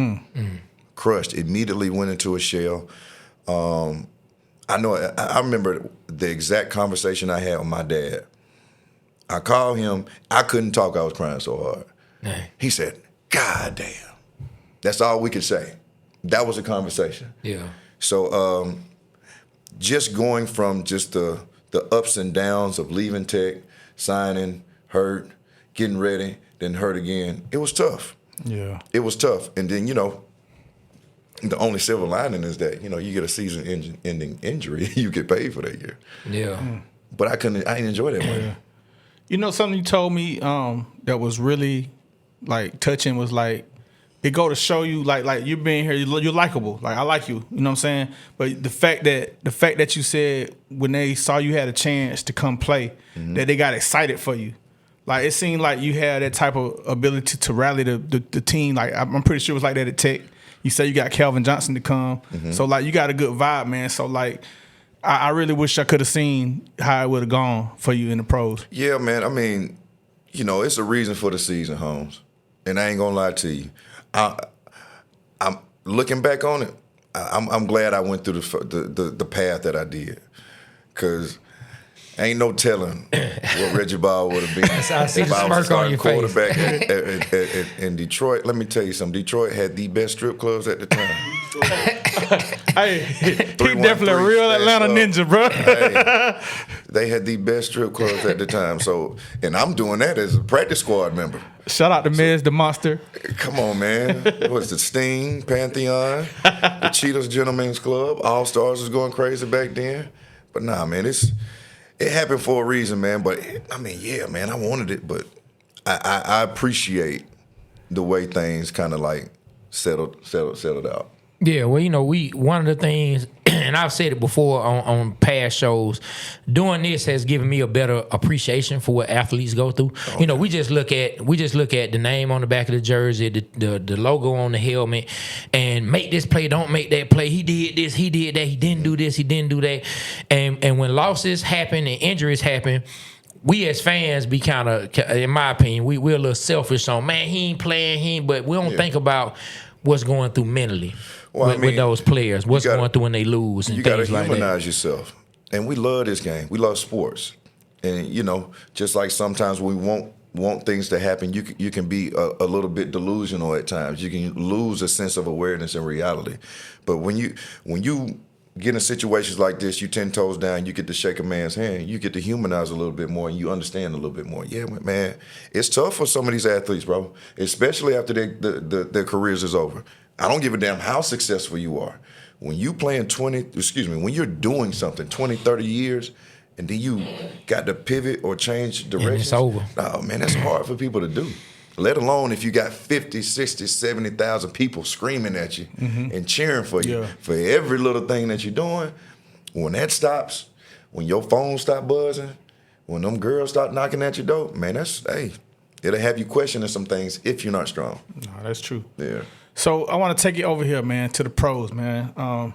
Crushed. Immediately went into a shell. I remember the exact conversation I had with my dad. I called him. I couldn't talk. I was crying so hard. Dang. He said, "God damn." That's all we could say. That was a conversation. Yeah. So just going from just the ups and downs of leaving Tech, signing, hurt, getting ready, then hurt again, it was tough. Yeah. It was tough. And then, the only silver lining is that, you get a season-ending injury, you get paid for that year. Yeah. But I didn't enjoy that money. Something you told me that was really like touching was like, it go to show you like you being here, you're likable. Like I like you, you know what I'm saying? But the fact that you said when they saw you had a chance to come play, that they got excited for you. Like it seemed like you had that type of ability to rally the team. Like I'm pretty sure it was like that at Tech. You say you got Calvin Johnson to come, so like you got a good vibe, man. So like I really wish I could have seen how it would have gone for you in the pros. Yeah, man. I mean, it's a reason for the season, Holmes. And I ain't gonna lie to you. I'm looking back on it. I'm glad I went through the path that I did, cause ain't no telling what Reggie Ball would have been I see if the I was smirk on your quarterback in Detroit. Let me tell you something. Detroit had the best strip clubs at the time. Hey, he definitely a real Atlanta ninja, bro. Hey, they had the best strip clubs at the time. So, and I'm doing that as a practice squad member. Shout out to Miz the Monster. Come on, man. What's the Sting, Pantheon, the Cheetahs Gentlemen's Club, All Stars was going crazy back then. But nah, man, it happened for a reason, man. But I mean, yeah, man, I wanted it, but I appreciate the way things kind of like settled out. Yeah, well, one of the things, and I've said it before on past shows, doing this has given me a better appreciation for what athletes go through. Okay. We just look at the name on the back of the jersey, the logo on the helmet, and make this play, don't make that play. He did this, he did that, he didn't do this, he didn't do that. And when losses happen and injuries happen, we as fans be kind of, in my opinion, we're a little selfish on, man, he ain't playing, but we don't think about what's going through mentally. With those players, what's going through when they lose and things like that. You got to humanize yourself. And we love this game. We love sports. And, just like sometimes we want things to happen, you can be a little bit delusional at times. You can lose a sense of awareness and reality. But when you get in situations like this, you 10 toes down, you get to shake a man's hand, you get to humanize a little bit more, and you understand a little bit more. Yeah, man, it's tough for some of these athletes, bro, especially after their careers is over. I don't give a damn how successful you are. When you playing when you're doing something 20, 30 years, and then you got to pivot or change direction. And it's over. Oh, man, that's hard for people to do. Let alone if you got 50, 60, 70,000 people screaming at you and cheering for you for every little thing that you're doing. When that stops, when your phone stop buzzing, when them girls start knocking at your door, man, it'll have you questioning some things if you're not strong. No, that's true. Yeah. So I want to take you over here, man, to the pros, man.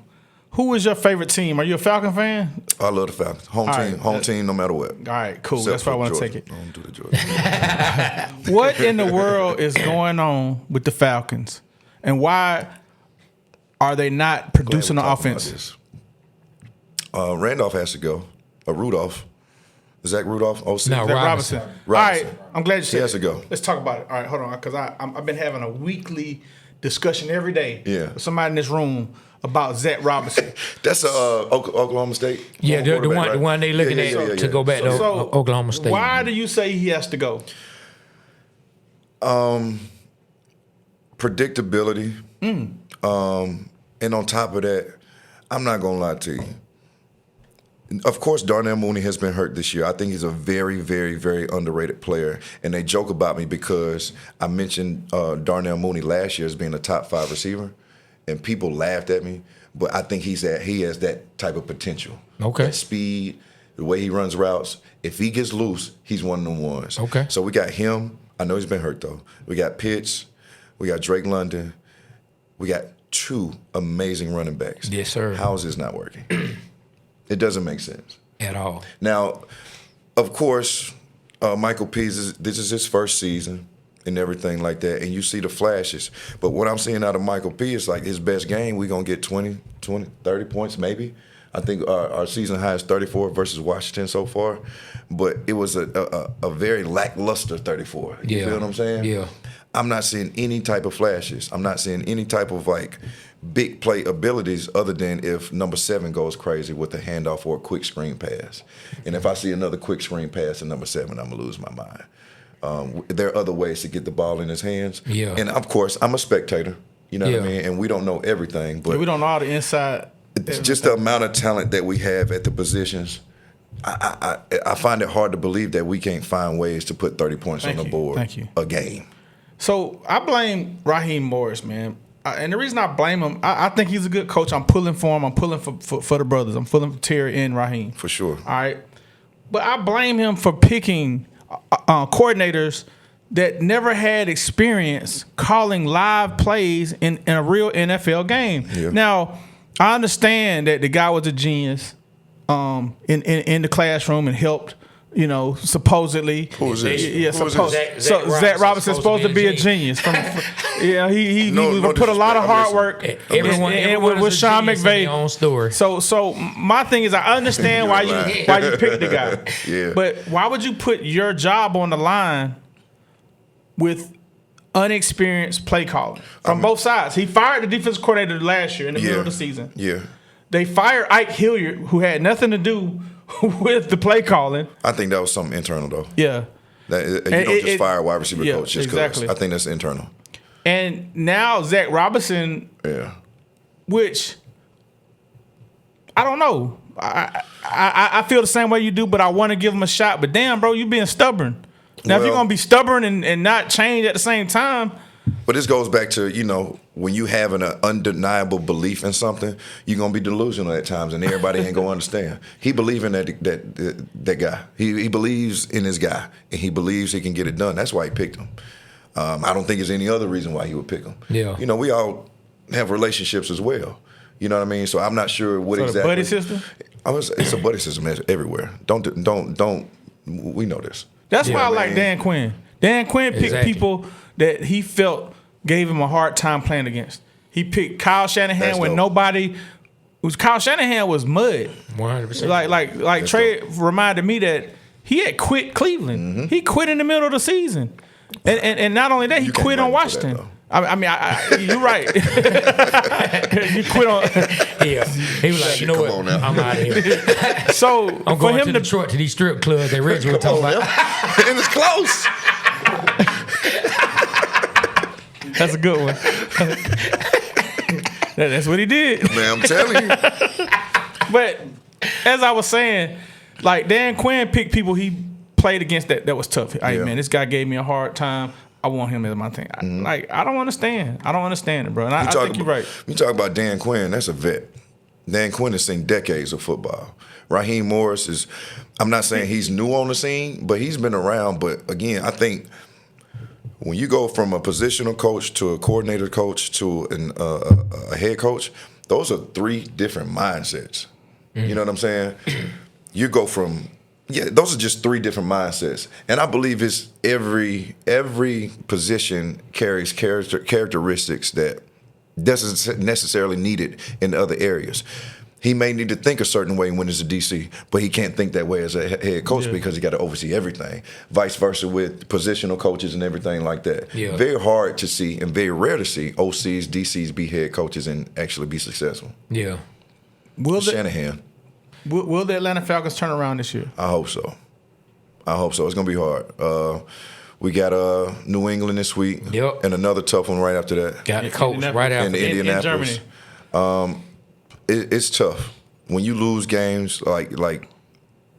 Who is your favorite team? Are you a Falcon fan? I love the Falcons. Home team, no matter what. All right, cool. That's why I want to take it. I don't do the Georgia. What in the world is going on with the Falcons? And why are they not producing the offense? Randolph has to go. Rudolph. Zach Rudolph? OC? No, Robinson. All right, I'm glad you said he has to go. Let's talk about it. All right, hold on, because I've been having a weekly discussion every day with somebody in this room about Zach Robinson. That's Oklahoma State. Yeah, the one they looking at to go back to Oklahoma State. Why do you say he has to go? Predictability. And on top of that, I'm not gonna lie to you. Of course, Darnell Mooney has been hurt this year. I think he's a very, very, very underrated player. And they joke about me because I mentioned Darnell Mooney last year as being a top 5 receiver, and people laughed at me. But I think he has that type of potential. Okay. That speed, the way he runs routes. If he gets loose, he's one of them ones. Okay. So we got him. I know he's been hurt, though. We got Pitts. We got Drake London. We got 2 amazing running backs. Yes, sir. How is this not working? It doesn't make sense. At all. Now, of course, Michael P, this is his first season. and everything like that, and you see the flashes. But what I'm seeing out of Michael P is like his best game, we're going to get 20, 30 points maybe. I think our season high is 34 versus Washington so far. But it was a very lackluster 34. You feel what I'm saying? Yeah. I'm not seeing any type of flashes. I'm not seeing any type of like big play abilities other than if number 7 goes crazy with a handoff or a quick screen pass. And if I see another quick screen pass to number 7, I'm going to lose my mind. There are other ways to get the ball in his hands. Yeah. And, of course, I'm a spectator. You know what I mean? And we don't know everything. But we don't know all the inside. It's just the amount of talent that we have at the positions. I find it hard to believe that we can't find ways to put 30 points on the board a game. So I blame Raheem Morris, man. And the reason I blame him, I think he's a good coach. I'm pulling for him. I'm pulling for the brothers. I'm pulling for Terry and Raheem. For sure. All right. But I blame him for picking coordinators that never had experience calling live plays in a real NFL game. Yeah. Now, I understand that the guy was a genius in the classroom and helped, you know, supposedly. Who was this? Yeah, Zach Robinson's supposed to be a genius. He put a lot of hard work. Everyone with Sean McVay. Own story. So my thing is, I understand why you picked the guy. Yeah. But why would you put your job on the line with unexperienced play calling from both sides? He fired the defensive coordinator last year in the middle of the season. Yeah. They fired Ike Hilliard, who had nothing to do with the play calling. I think that was something internal, though. Yeah. You don't just fire a wide receiver coach just because. Exactly. I think that's internal. And now Zach Robinson, which I don't know. I feel the same way you do, but I want to give him a shot. But damn, bro, you being stubborn. Now, if you're going to be stubborn and not change at the same time. But this goes back to, you know, when you have an undeniable belief in something, you're going to be delusional at times, and everybody ain't going to understand. He believes in that guy. He believes in his guy, and he believes he can get it done. That's why he picked him. I don't think there's any other reason why he would pick him. Yeah. You know, we all have relationships as well. You know what I mean? So I'm not sure what exactly. A buddy system? It's a buddy system everywhere. Don't. We know this. That's why I like Dan Quinn. Dan Quinn picked people that he felt gave him a hard time playing against. He picked Kyle Shanahan when nobody. Kyle Shanahan was mud. 100%. Like Trey reminded me that he had quit Cleveland. Mm-hmm. He quit in the middle of the season, and not only that, he quit on Washington. You're right. You quit on. Yeah, he was like, you know what? I'm out of here. So I'm going to Detroit to these strip clubs that Reggie was talking about, and it's close. That's a good one. That's what he did. Man, I'm telling you. But as I was saying, like Dan Quinn picked people he played against that was tough. Man, this guy gave me a hard time. I want him as my thing. I don't understand. I don't understand it, bro. And I think you're right. You talk about Dan Quinn, that's a vet. Dan Quinn has seen decades of football. Raheem Morris is, I'm not saying he's new on the scene, but he's been around. But again, I think when you go from a positional coach to a coordinator coach to a head coach, those are 3 different mindsets. Mm-hmm. You know what I'm saying? You go from those are just 3 different mindsets, and I believe it's every position carries characteristics that doesn't necessarily needed in other areas. He may need to think a certain way when it's a DC, but he can't think that way as a head coach because he got to oversee everything. Vice versa with positional coaches and everything like that. Yeah. Very hard to see and very rare to see OCs, DCs be head coaches and actually be successful. Yeah. Shanahan. Will the Atlanta Falcons turn around this year? I hope so. It's going to be hard. We got New England this week. Yep. And another tough one right after that. Got the coach right after in Indianapolis. In Germany. It's tough when you lose games like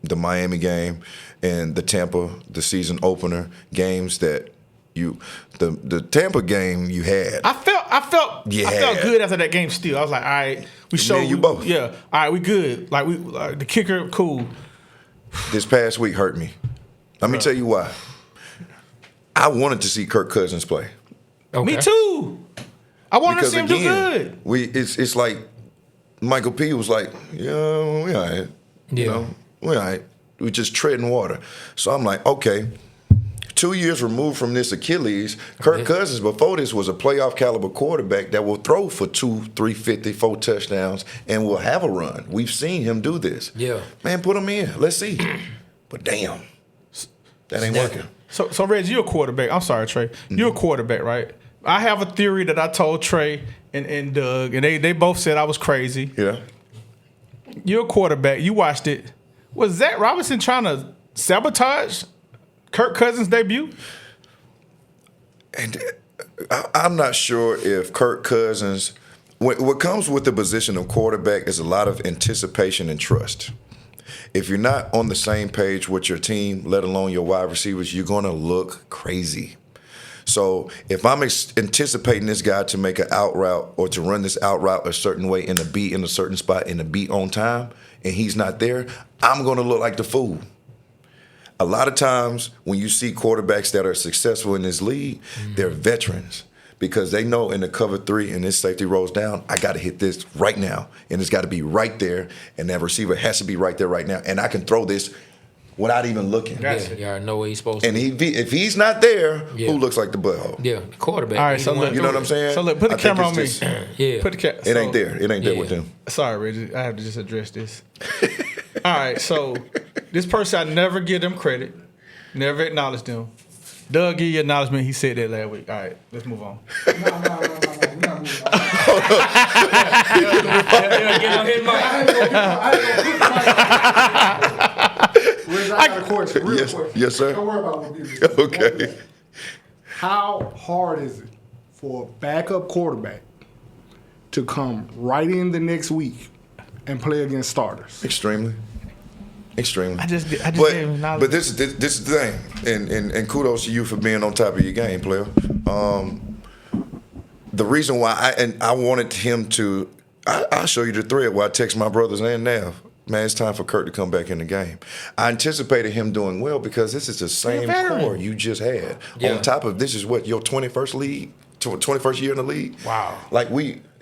the Miami game and the Tampa, the season opener games that the Tampa game you had. I felt good after that game. Still, I was like, all right, we showed you both. Yeah, all right, we good. Like the kicker, cool. This past week hurt me. Let me tell you why. I wanted to see Kirk Cousins play. Okay. Me too. I wanted to see him do good. It's like Michael P was like, we all right. Yeah. We all right. We just treading water. So I'm like, okay, 2 years removed from this Achilles. Kirk Cousins before this was a playoff caliber quarterback that will throw for 350, 4 touchdowns, and will have a run. We've seen him do this. Yeah. Man, put him in. Let's see. But damn, that ain't working. So Reg, you're a quarterback. I'm sorry, Trey. You're a quarterback, right? I have a theory that I told Trey and Doug, and they both said I was crazy. Yeah. You're a quarterback. You watched it. Was Zach Robinson trying to sabotage Kirk Cousins' debut? And I'm not sure if Kirk Cousins, what comes with the position of quarterback is a lot of anticipation and trust. If you're not on the same page with your team, let alone your wide receivers, you're going to look crazy. So if I'm anticipating this guy to make an out route or to run this out route a certain way and to be in a certain spot and to be on time, and he's not there, I'm going to look like the fool. A lot of times when you see quarterbacks that are successful in this league, they're veterans because they know in the cover 3 and this safety rolls down, I got to hit this right now, and it's got to be right there, and that receiver has to be right there right now, and I can throw this without even looking. Yeah, you already know where he's supposed to And be. if he's not there, who looks like the butthole? Yeah, the quarterback. All right, so look, You know what I'm saying? So look, put the I think camera on me. it's just- Yeah. Put the camera. It ain't there. It ain't there Yeah. with them. Sorry, Reggie. I have to just address this. All right, so this person, I never give them credit, never acknowledge them. Doug, give you acknowledgement. He said that last week. All right, let's move on. No, we're not moving on. Get on his mic. I got a question. Real question. Yes, sir. Don't worry about what you do. Okay. How hard is it for a backup quarterback to come right in the next week and play against starters? Extremely. I just gave him But acknowledgement. this is the thing, and kudos to you for being on top of your game, player. The reason why I wanted him to, I'll show you the thread where I text my brothers and Nav. Man, it's time for Kurt to come back in the game. I anticipated him doing well because this is the same core you just had. Yeah. On top of this is what, your 21st league? 21st year in the league? Wow. Like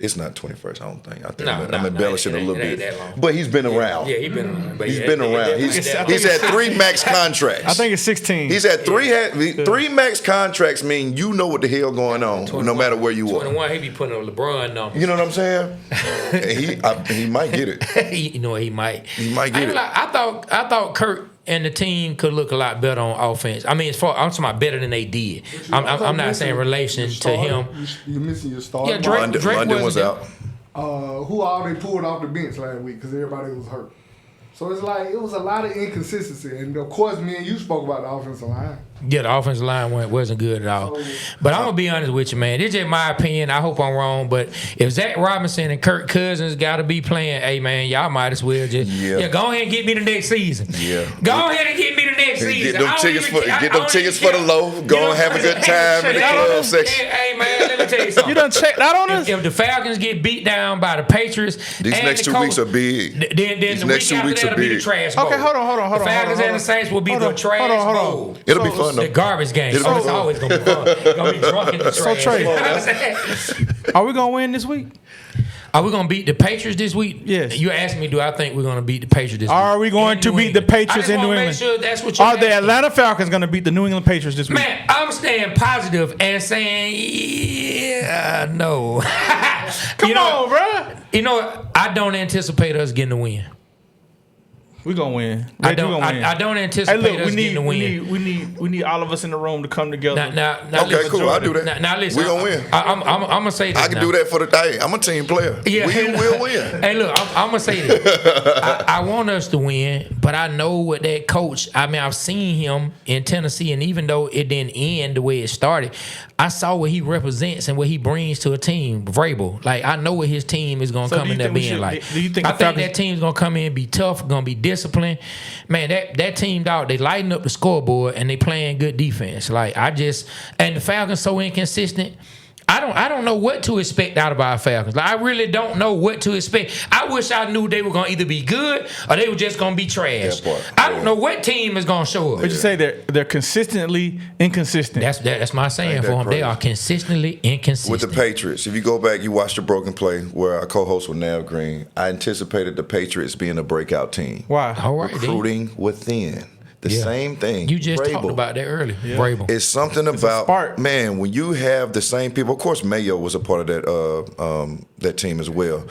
it's not 21st, I don't think. I think No, I'm embellishing it a little ain't bit. that long. But he's been around. Yeah, he's been around. But He's been around. He's had 3 max contracts. I think it's 16. He's had three max contracts, mean you know what the hell going on, no matter where you are. 21, he be putting on LeBron numbers. You know what I'm saying? And he might get it. You know he might. He might get it. I thought Kurt and the team could look a lot better on offense. I mean, I'm talking about better than they did. I'm not saying relation to him. You're missing your starter. Yeah, Drake London was wasn't out. Who all they pulled off the bench last week because everybody was hurt. So it's like it was a lot of inconsistency. And of course, me and you spoke about the offensive line. Yeah, the offensive line wasn't good at all. But I'm gonna be honest with you, man. This is just my opinion. I hope I'm wrong, but if Zach Robinson and Kirk Cousins got to be playing, hey man, y'all might as well just go ahead and get me the next season. Yeah. Go ahead and get me the next season. Get them tickets for the low. Go and have a good time in the club section. Hey man, let me tell you something. You done checked out on us? If the Falcons get beat down by the Patriots, These and next the 2 weeks Colts, are big. Then These the next week 2 after weeks are that'll be the big. trash bowl. Okay, hold on. The Falcons and the Saints will be the trash bowl. It'll be fun The though. garbage game. It'll be It's fun. always gonna be fun. Gonna be drunk in the trash. So, Trey, You know what I'm saying? Are we gonna win this week? Are we gonna beat the Patriots this week? Yes. You asked me, do I think we're gonna beat the Patriots this week? Are we going In to New beat the England? Patriots in New I England? just wanna make sure that's what you're Are the asking. Atlanta Falcons gonna beat the New England Patriots this week? Man, I'm staying positive and saying, yeah, no. Come on, bro. You know, I don't anticipate us getting a win. We gonna win. I Reggie, we don't. gonna win. I don't Hey, anticipate look, us getting a win. we need all of us in the room to come together. Now, Okay, listen, cool. I'll do that. Now, listen. We gonna win. I'm gonna say this. I can do that for the day. I'm a team player. Yeah. We will win. Hey, look, I'm gonna say this. I want us to win, but I know what that coach. I mean, I've seen him in Tennessee, and even though it didn't end the way it started, I saw what he represents and what he brings to a team. Vrabel, like I know what his team is gonna So come do in you there think we being should- like. do you think I the think Falcons- that team's gonna come in, be tough, gonna be disciplined. Man, that team, dog, they lighten up the scoreboard and they playing good defense. Like and the Falcons so inconsistent. I don't know what to expect out of our Falcons. Like, I really don't know what to expect. I wish I knew they were gonna either be good or they were just gonna be trash. That part. I don't know what team is gonna show up. But you say they're consistently inconsistent. That's my saying Ain't for that them. They crazy? are consistently inconsistent. With the Patriots, if you go back, you watch the broken play where our co-host was Nav Green. I anticipated the Patriots being a breakout team. Why? All right, then. Recruiting within. The same thing. You just Treyboy. talked about that earlier. Vrabel. It's something about spark. man when you have the same people. Of course, Mayo was a part of that team as well,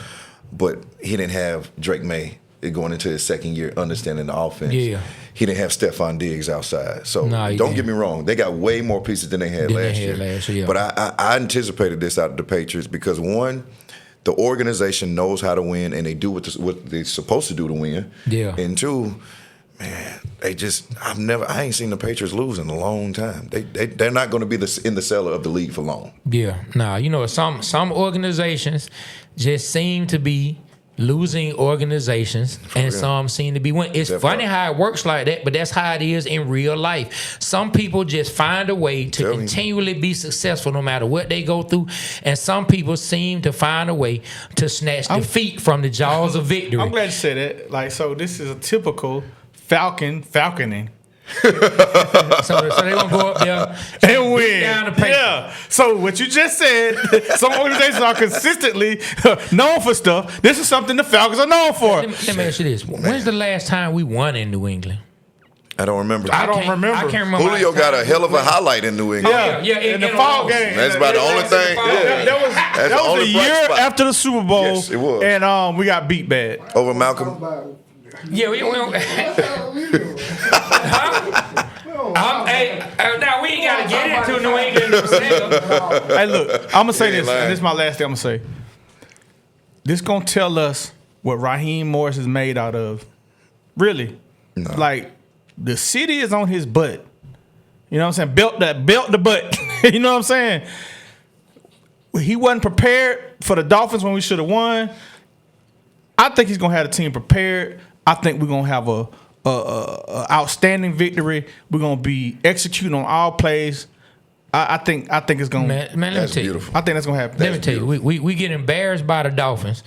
but he didn't have Drake May going into his second year, understanding the offense. Yeah. He didn't have Stephon Diggs outside. So Nah, don't get me wrong, they got way more pieces than they had last year. Yeah. But I anticipated this out of the Patriots because one, the organization knows how to win and they do what they're supposed to do to win. Yeah. And two, man, I ain't seen the Patriots lose in a long time. They're not going to be in the cellar of the league for long. Yeah. Nah, some organizations just seem to be losing organizations and some seem to be winning. It's funny how it works like that, but that's how it is in real life. Some people just find a way to continually be successful no matter what they go through, and some people seem to find a way to snatch defeat from the jaws of victory. I'm glad you said that. Like, so this is a typical falconing. So they gonna go up there and win. Down the paper. Yeah. So what you just said, some organizations are consistently known for stuff. This is something the Falcons are known for. Let me ask you this: when's the last time we won in New England? I don't remember. I can't remember. Julio got a hell of a highlight in New England. Yeah, in the fall game. That's about the only thing. That was a year after the Super Bowl. Yes, it was. And we got beat bad. Over Malcolm. Yeah, we don't. Now we ain't gotta get into New England themselves. Hey, look, I'm gonna say this, and this is my last thing I'm gonna say. This gonna tell us what Raheem Morris is made out of. Really, like the city is on his butt. You know what I'm saying? Belt the butt. You know what I'm saying? He wasn't prepared for the Dolphins when we should have won. I think he's gonna have the team prepared. I think we're gonna have a outstanding victory. We're gonna be executing on all plays. I think it's gonna. Man, let me tell you. I think that's gonna happen. Let me tell you, we get embarrassed by the Dolphins.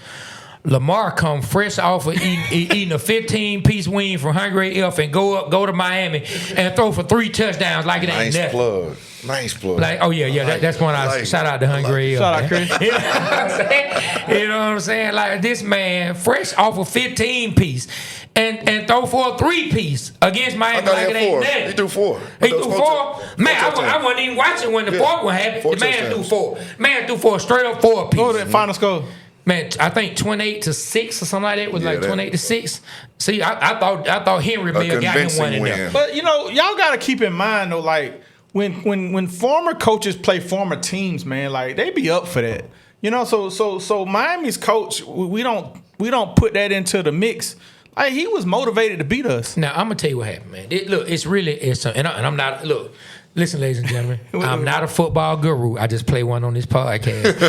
Lamar come fresh off of eating a 15-piece wing from Hungry Elf and go to Miami and throw for 3 touchdowns like it ain't nothing. Nice plug. Like, oh yeah, that's one I shout out to Hungry Elf. Shout out, Chris. You know what I'm saying? You know what I'm saying? Like this man, fresh off a 15-piece and throw for a 3-piece against Miami like it ain't nothing. He threw 4. He threw 4? Man, I wasn't even watching when the fourth one happened. The man threw 4. Man threw 4 straight up 4-piece. What was that final score? Man, I think 28-6 or something like that. It was like 28-6. See, I thought Henry may have got him one in there. But y'all got to keep in mind though, like when former coaches play former teams, man, like they be up for that. You know, so Miami's coach, we don't put that into the mix. Like he was motivated to beat us. Now I'm gonna tell you what happened, man. And I'm not. Look, listen, ladies and gentlemen, I'm not a football guru. I just play one on this podcast.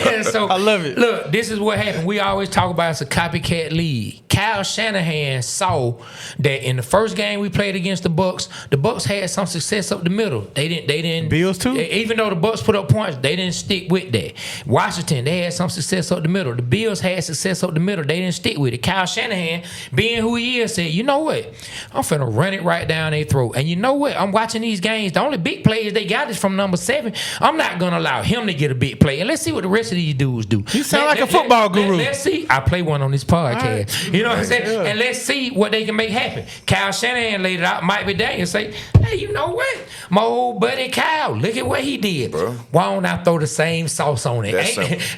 and so I love it. Look, this is what happened. We always talk about it's a copycat league. Kyle Shanahan saw that in the first game we played against the Bucs had some success up the middle. They didn't. Bills too. Even though the Bucs put up points, they didn't stick with that. Washington, they had some success up the middle. The Bills had success up the middle. They didn't stick with it. Kyle Shanahan, being who he is, said, you know what? I'm finna run it right down their throat. And you know what? I'm watching these games. The only big plays they got is from number 7. I'm not gonna allow him to get a big play. And let's see what the rest of these dudes do. You sound like a football guru. Let's see. I play one on this podcast. Right. You know what I'm saying? Yeah. And let's see what they can make happen. Kyle Shanahan laid it out. Mike McDaniel say, hey, you know what? My old buddy Kyle, look at what he did. Bro. Why don't I throw the same sauce on it?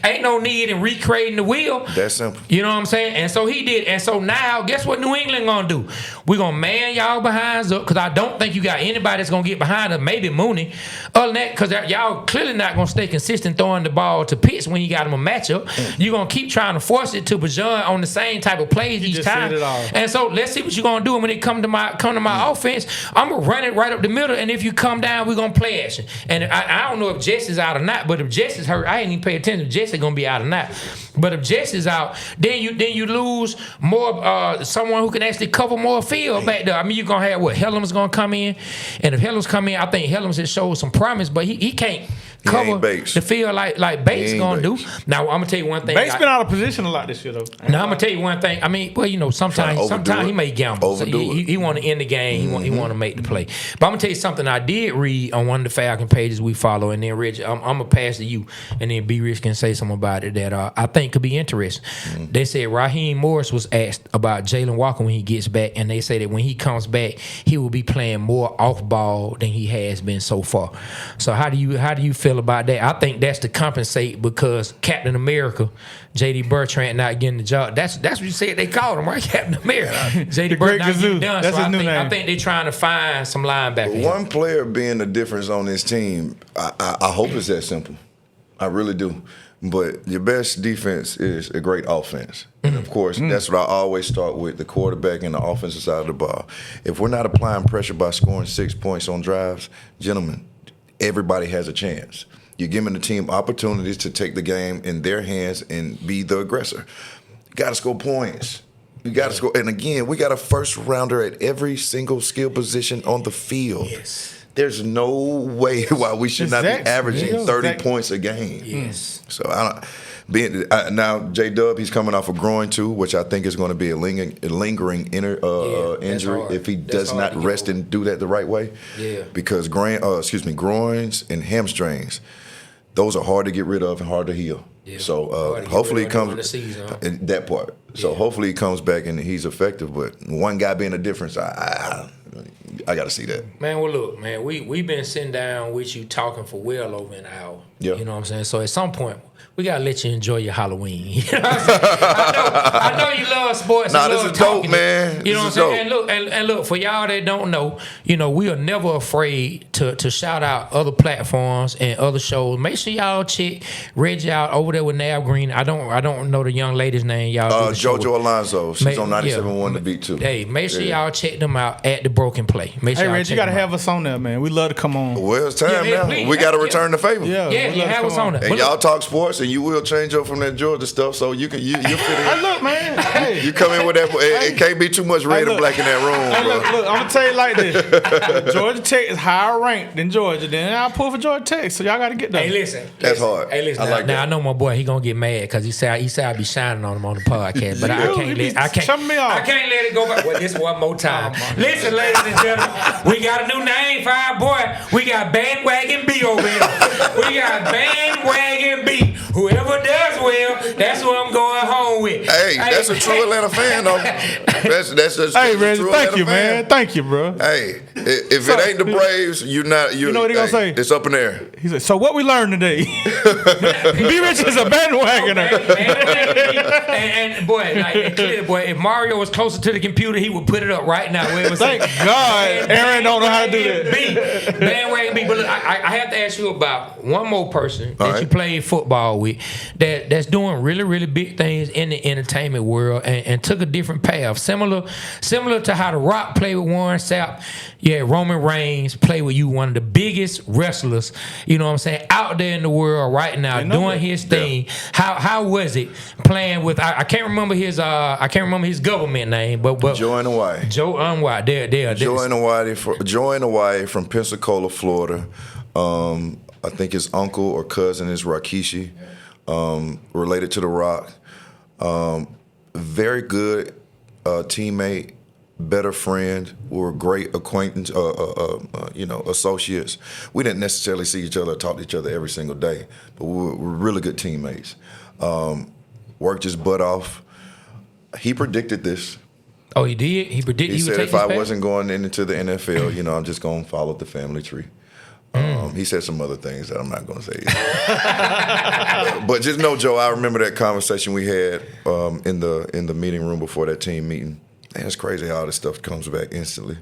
Ain't no need in recreating the wheel. That's simple. You know what I'm saying? And so he did. And so now, guess what New England gonna do? We're gonna man y'all behinds up because I don't think you got anybody that's gonna get behind us. Maybe Mooney. Other than that, because y'all clearly not gonna stay consistent throwing the ball to Pitts when you got him a matchup. You're gonna keep trying to force it to Bajan on the same type of plays each time. And so let's see what you're gonna do. And when it come to my offense, I'm gonna run it right up the middle. And if you come down, we're gonna play action. And I don't know if Jess is out or not, but if Jess is hurt, I ain't even pay attention if Jess is gonna be out or not. But if Jess is out, then you lose more someone who can actually cover more field back there. I mean, you're gonna have Hellem's gonna come in, and if Hellem's come in, I think Hellem's has showed some promise, but he can't cover Bates. the field like Bates He gonna do. Bates. Now I'm gonna tell you one thing. Bates been out of position a lot this year though. Now I'm gonna tell you one thing. I mean, well, you know, sometimes he may gamble. So he want to end the game. He want to make the play. But I'm gonna tell you something. I did read on one of the Falcon pages we follow, and then Rich, I'm gonna pass to you, and then B Rich can say something about it that I think could be interesting. They said Raheem Morris was asked about Jalen Walker when he gets back, and they say that when he comes back, he will be playing more off ball than he has been so far. So how do you feel about that? I think that's to compensate because Captain America, J.D. Bertrand not getting the job. That's what you said they called him, right? Captain America. J.D. Bertrand not getting done. That's so his new name. I think they're trying to find some linebackers. One player being the difference on this team, I hope it's that simple. I really do. But your best defense is a great offense. And of course, that's what I always start with, the quarterback and the offensive side of the ball. If we're not applying pressure by scoring 6 points on drives, gentlemen, everybody has a chance. You're giving the team opportunities to take the game in their hands and be the aggressor. You got to score points. You got to score. And again, we got a first rounder at every single skill position on the field. Yes. There's no way why we should not be averaging 30 points a game. Yes. So now J-Dub, he's coming off a groin too, which I think is going to be a lingering injury if he does not rest and do that the right way. Yeah. Because groins and hamstrings, those are hard to get rid of and hard to heal. Yeah. So hopefully he comes in that part. So hopefully he comes back and he's effective. But one guy being a difference, I got to see that. Man, well, look, man, we've been sitting down with you talking for well over an hour. Yeah. You know what I'm saying? So at some point, we got to let you enjoy your Halloween. You know what I'm saying? I know you love sports. Nah, this is dope, man. You know what I'm saying? And look, for y'all that don't know, you know, we are never afraid to shout out other platforms and other shows. Make sure y'all check Reggie out over there with Nav Green. I don't know the young lady's name. Y'all JoJo Alonzo. She's on 97.1 The Beat too. Hey, make sure y'all check them out at The Broken Play. Make sure Reggie, you got to have us on there, man. We love to come on. Well, it's time now. Please, we got to return the favor. Yeah, you have us on there. And y'all talk sports, and you will change up from that Georgia stuff, so you fit in. Hey, look, man. Hey. You come in with that. It can't be too much red and black in that room, bro. Look, I'm gonna tell you like this. Georgia Tech is higher ranked than Georgia. Then I'll pull for Georgia Tech. So y'all got to get that. Hey, listen. That's hard. Hey, listen. I like that. I know my boy. He gonna get mad because he said I be shining on him on the podcast, but I can't let it go back. Well, this one more time. Listen, ladies and gentlemen, we got a new name for our boy. We got Bandwagon B over here. We got Bandwagon B. Whoever does well, that's who I'm going home with. Hey, that's a true Atlanta fan, though. That's hey, Reggie, thank you, man. Thank you, bro. Hey, if it ain't the Braves, you know what he gonna say? It's up in there. He said, so what we learned today? B Rich is a bandwagoner. And boy, like clear, boy, if Mario was closer to the computer, he would put it up right now. Where it was Thank God, Aaron don't know how to do that. Bandwagon B. But look, I have to ask you about one more person that you played football with that's doing really, really big things in the entertainment world and took a different path. Similar to how The Rock played with Warren Sapp. Yeah, Roman Reigns played with you, one of the biggest wrestlers, you know what I'm saying, out there in the world right now, doing his thing. Yeah. How was it playing with I can't remember his government name, but Joe Hawaii. Joe Hawaii. There. Joe Hawaii from Pensacola, Florida. I think his uncle or cousin is Rikishi, related to The Rock. Very good teammate, better friend. We were great acquaintance, associates. We didn't necessarily see each other, talk to each other every single day, but we were really good teammates. Worked his butt off. He predicted this. Oh, he did? He predicted he would said take if I path? wasn't going into the NFL, I'm just going to follow the family tree. He said some other things that I'm not going to say. But just know, Joe, I remember that conversation we had in the meeting room before that team meeting. Man, it's crazy how all this stuff comes back instantly.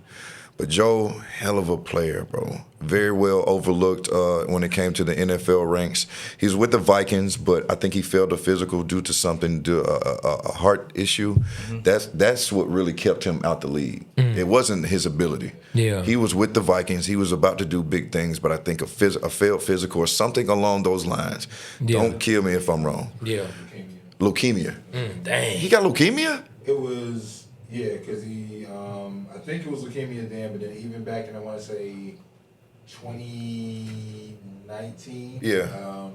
But Joe, hell of a player, bro. Very well overlooked when it came to the NFL ranks. He's with the Vikings, but I think he failed a physical due to something, a heart issue. Mm-hmm. That's what really kept him out the league. Mm-hmm. It wasn't his ability. Yeah, he was with the Vikings. He was about to do big things, but I think a failed physical or something along those lines. Yeah. Don't kill me if I'm wrong. Yeah, leukemia. Dang, he got leukemia? It was. Yeah, because he, I think it was leukemia then, but then even back in, I want to say, 2019. Yeah.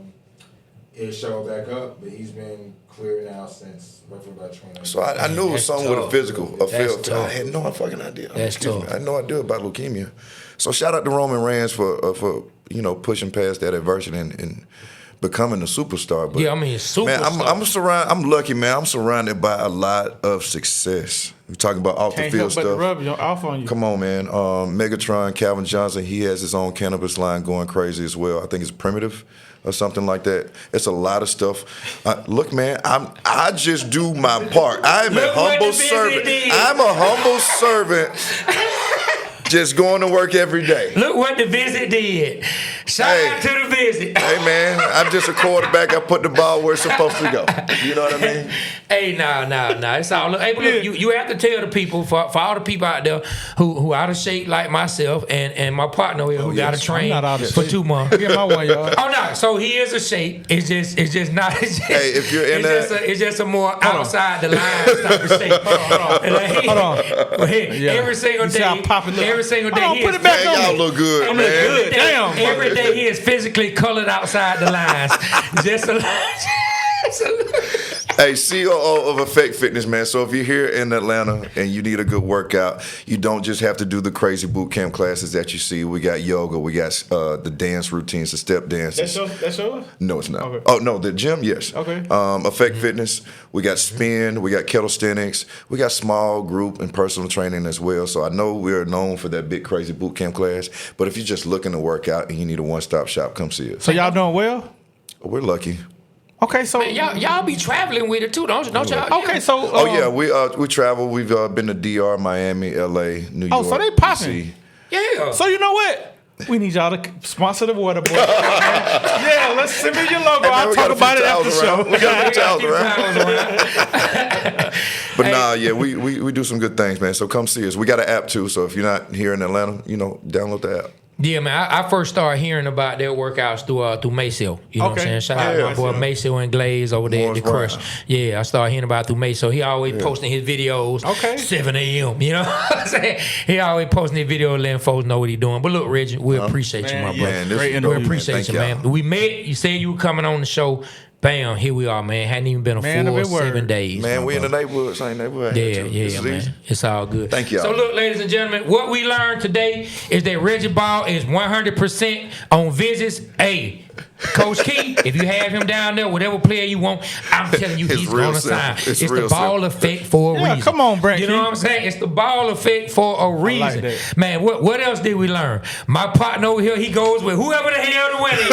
It showed back up, but he's been clear now since roughly about 2019. So I knew it was something with a physical. That's tough. I had no fucking idea. That's tough. I had no idea about leukemia. So shout out to Roman Reigns for pushing past that adversity and becoming a superstar. But Yeah, I mean, superstar. man, I'm lucky, man. I'm surrounded by a lot of success. We're talking about off Can't the field help but stuff. rub off on you. Come on, man. Megatron, Calvin Johnson, he has his own cannabis line going crazy as well. I think it's Primitive or something like that. It's a lot of stuff. Look, man, I just do my part. I'm a humble servant. I'm a humble servant. Just going to work every day. Look what the visit did. Shout out to the visit. Hey, man, I'm just a quarterback. I put the ball where it's supposed to go. You know what I mean? Hey, nah. It's all. Hey, but look, you have to tell the people, for all the people out there who out of shape like myself and my partner here who got to train not out of for shape. 2 months. Get my 1 yard. Oh no, so he is a shape. It's just not. It's just, Hey, if you're in it's just a more outside the lines type of shape. Hold on. Yeah. Every single You see day, how popping look? every single day, Hold on, he put is it back Man, on y'all me. look good, I'm man. look good. Damn. Every day he is physically colored outside the lines. Just a Hey, COO of Effect Fitness, man. So if you're here in Atlanta and you need a good workout, you don't just have to do the crazy boot camp classes that you see. We got yoga, we got the dance routines, the step dances. That's yours? No, it's not. Okay. Oh, no, the gym, yes. Okay. Effect Fitness, we got spin, we got calisthenics, we got small group and personal training as well. So I know we're known for that big crazy boot camp class, but if you're just looking to work out and you need a one-stop shop, come see us. So y'all doing well? We're lucky. Okay, so y'all be traveling with it too, don't y'all? okay, so Oh yeah, we travel. We've been to DR, Miami, LA, New York. Oh, so they popping. DC. Yeah. So you know what? We need y'all to sponsor the Waterboyz. Yeah, let's send me your logo. Hey, man, I'll we talk got a about it few after the towels show. around. We got a few towels around. But nah, yeah, we do some good things, man. So come see us. We got an app too. So if you're not here in Atlanta, download the app. Yeah, man. I first started hearing about their workouts through Maceo. You know what I'm saying? Shout out to my boy Maceo and Glaze over there at the Crush. Yeah, I started hearing about it through Maceo. He always posting his videos. 7 a.m. You know what I'm saying? He always posting his videos, letting folks know what he's doing. But look, Reggie, we appreciate you, my brother. We appreciate you, man. We met. You said you were coming on the show. Bam, here we are, man. Hadn't even been a full 7 days. Man, we in the neighborhood, same neighborhood. Yeah, man. It's all good. Thank y'all. So look, ladies and gentlemen, what we learned today is that Reggie Ball is 100% on visits. Hey, Coach Key, if you have him down there, whatever player you want, I'm telling you, he's going to sign. It's the ball effect for a reason. Come on, Brent. You know what I'm saying? It's the ball effect for a reason. I like that. Man, what else did we learn? My partner over here, he goes with whoever the hell the winner is.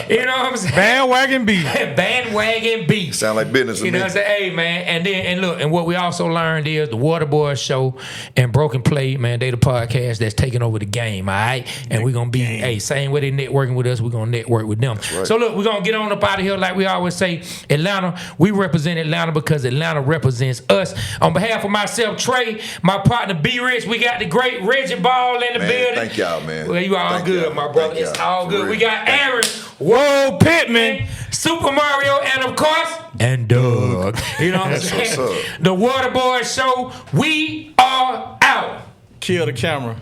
You know what I'm saying? Bandwagon B. Bandwagon B. Sound like business to me. You know what I'm saying? Hey, man. And look, and what we also learned is the Waterboyz Show and Broken Play, man, they the podcast that's taking over the game, all right? And we're going to be, same way they networking with us, we're going to network with them. Right. So look, we're going to get on up out of here like we always say. Atlanta, we represent Atlanta because Atlanta represents us. On behalf of myself, Trey, my partner, B-Rich, we got the great Reggie Ball in the building. Thank y'all, man. Well, you all good, my brother. It's all good. We got Aaron, Whoa, Pittman, Super Mario, and of course, and Doug. You know what I'm saying? what's up. The Waterboyz Show, we are out. kill the camera.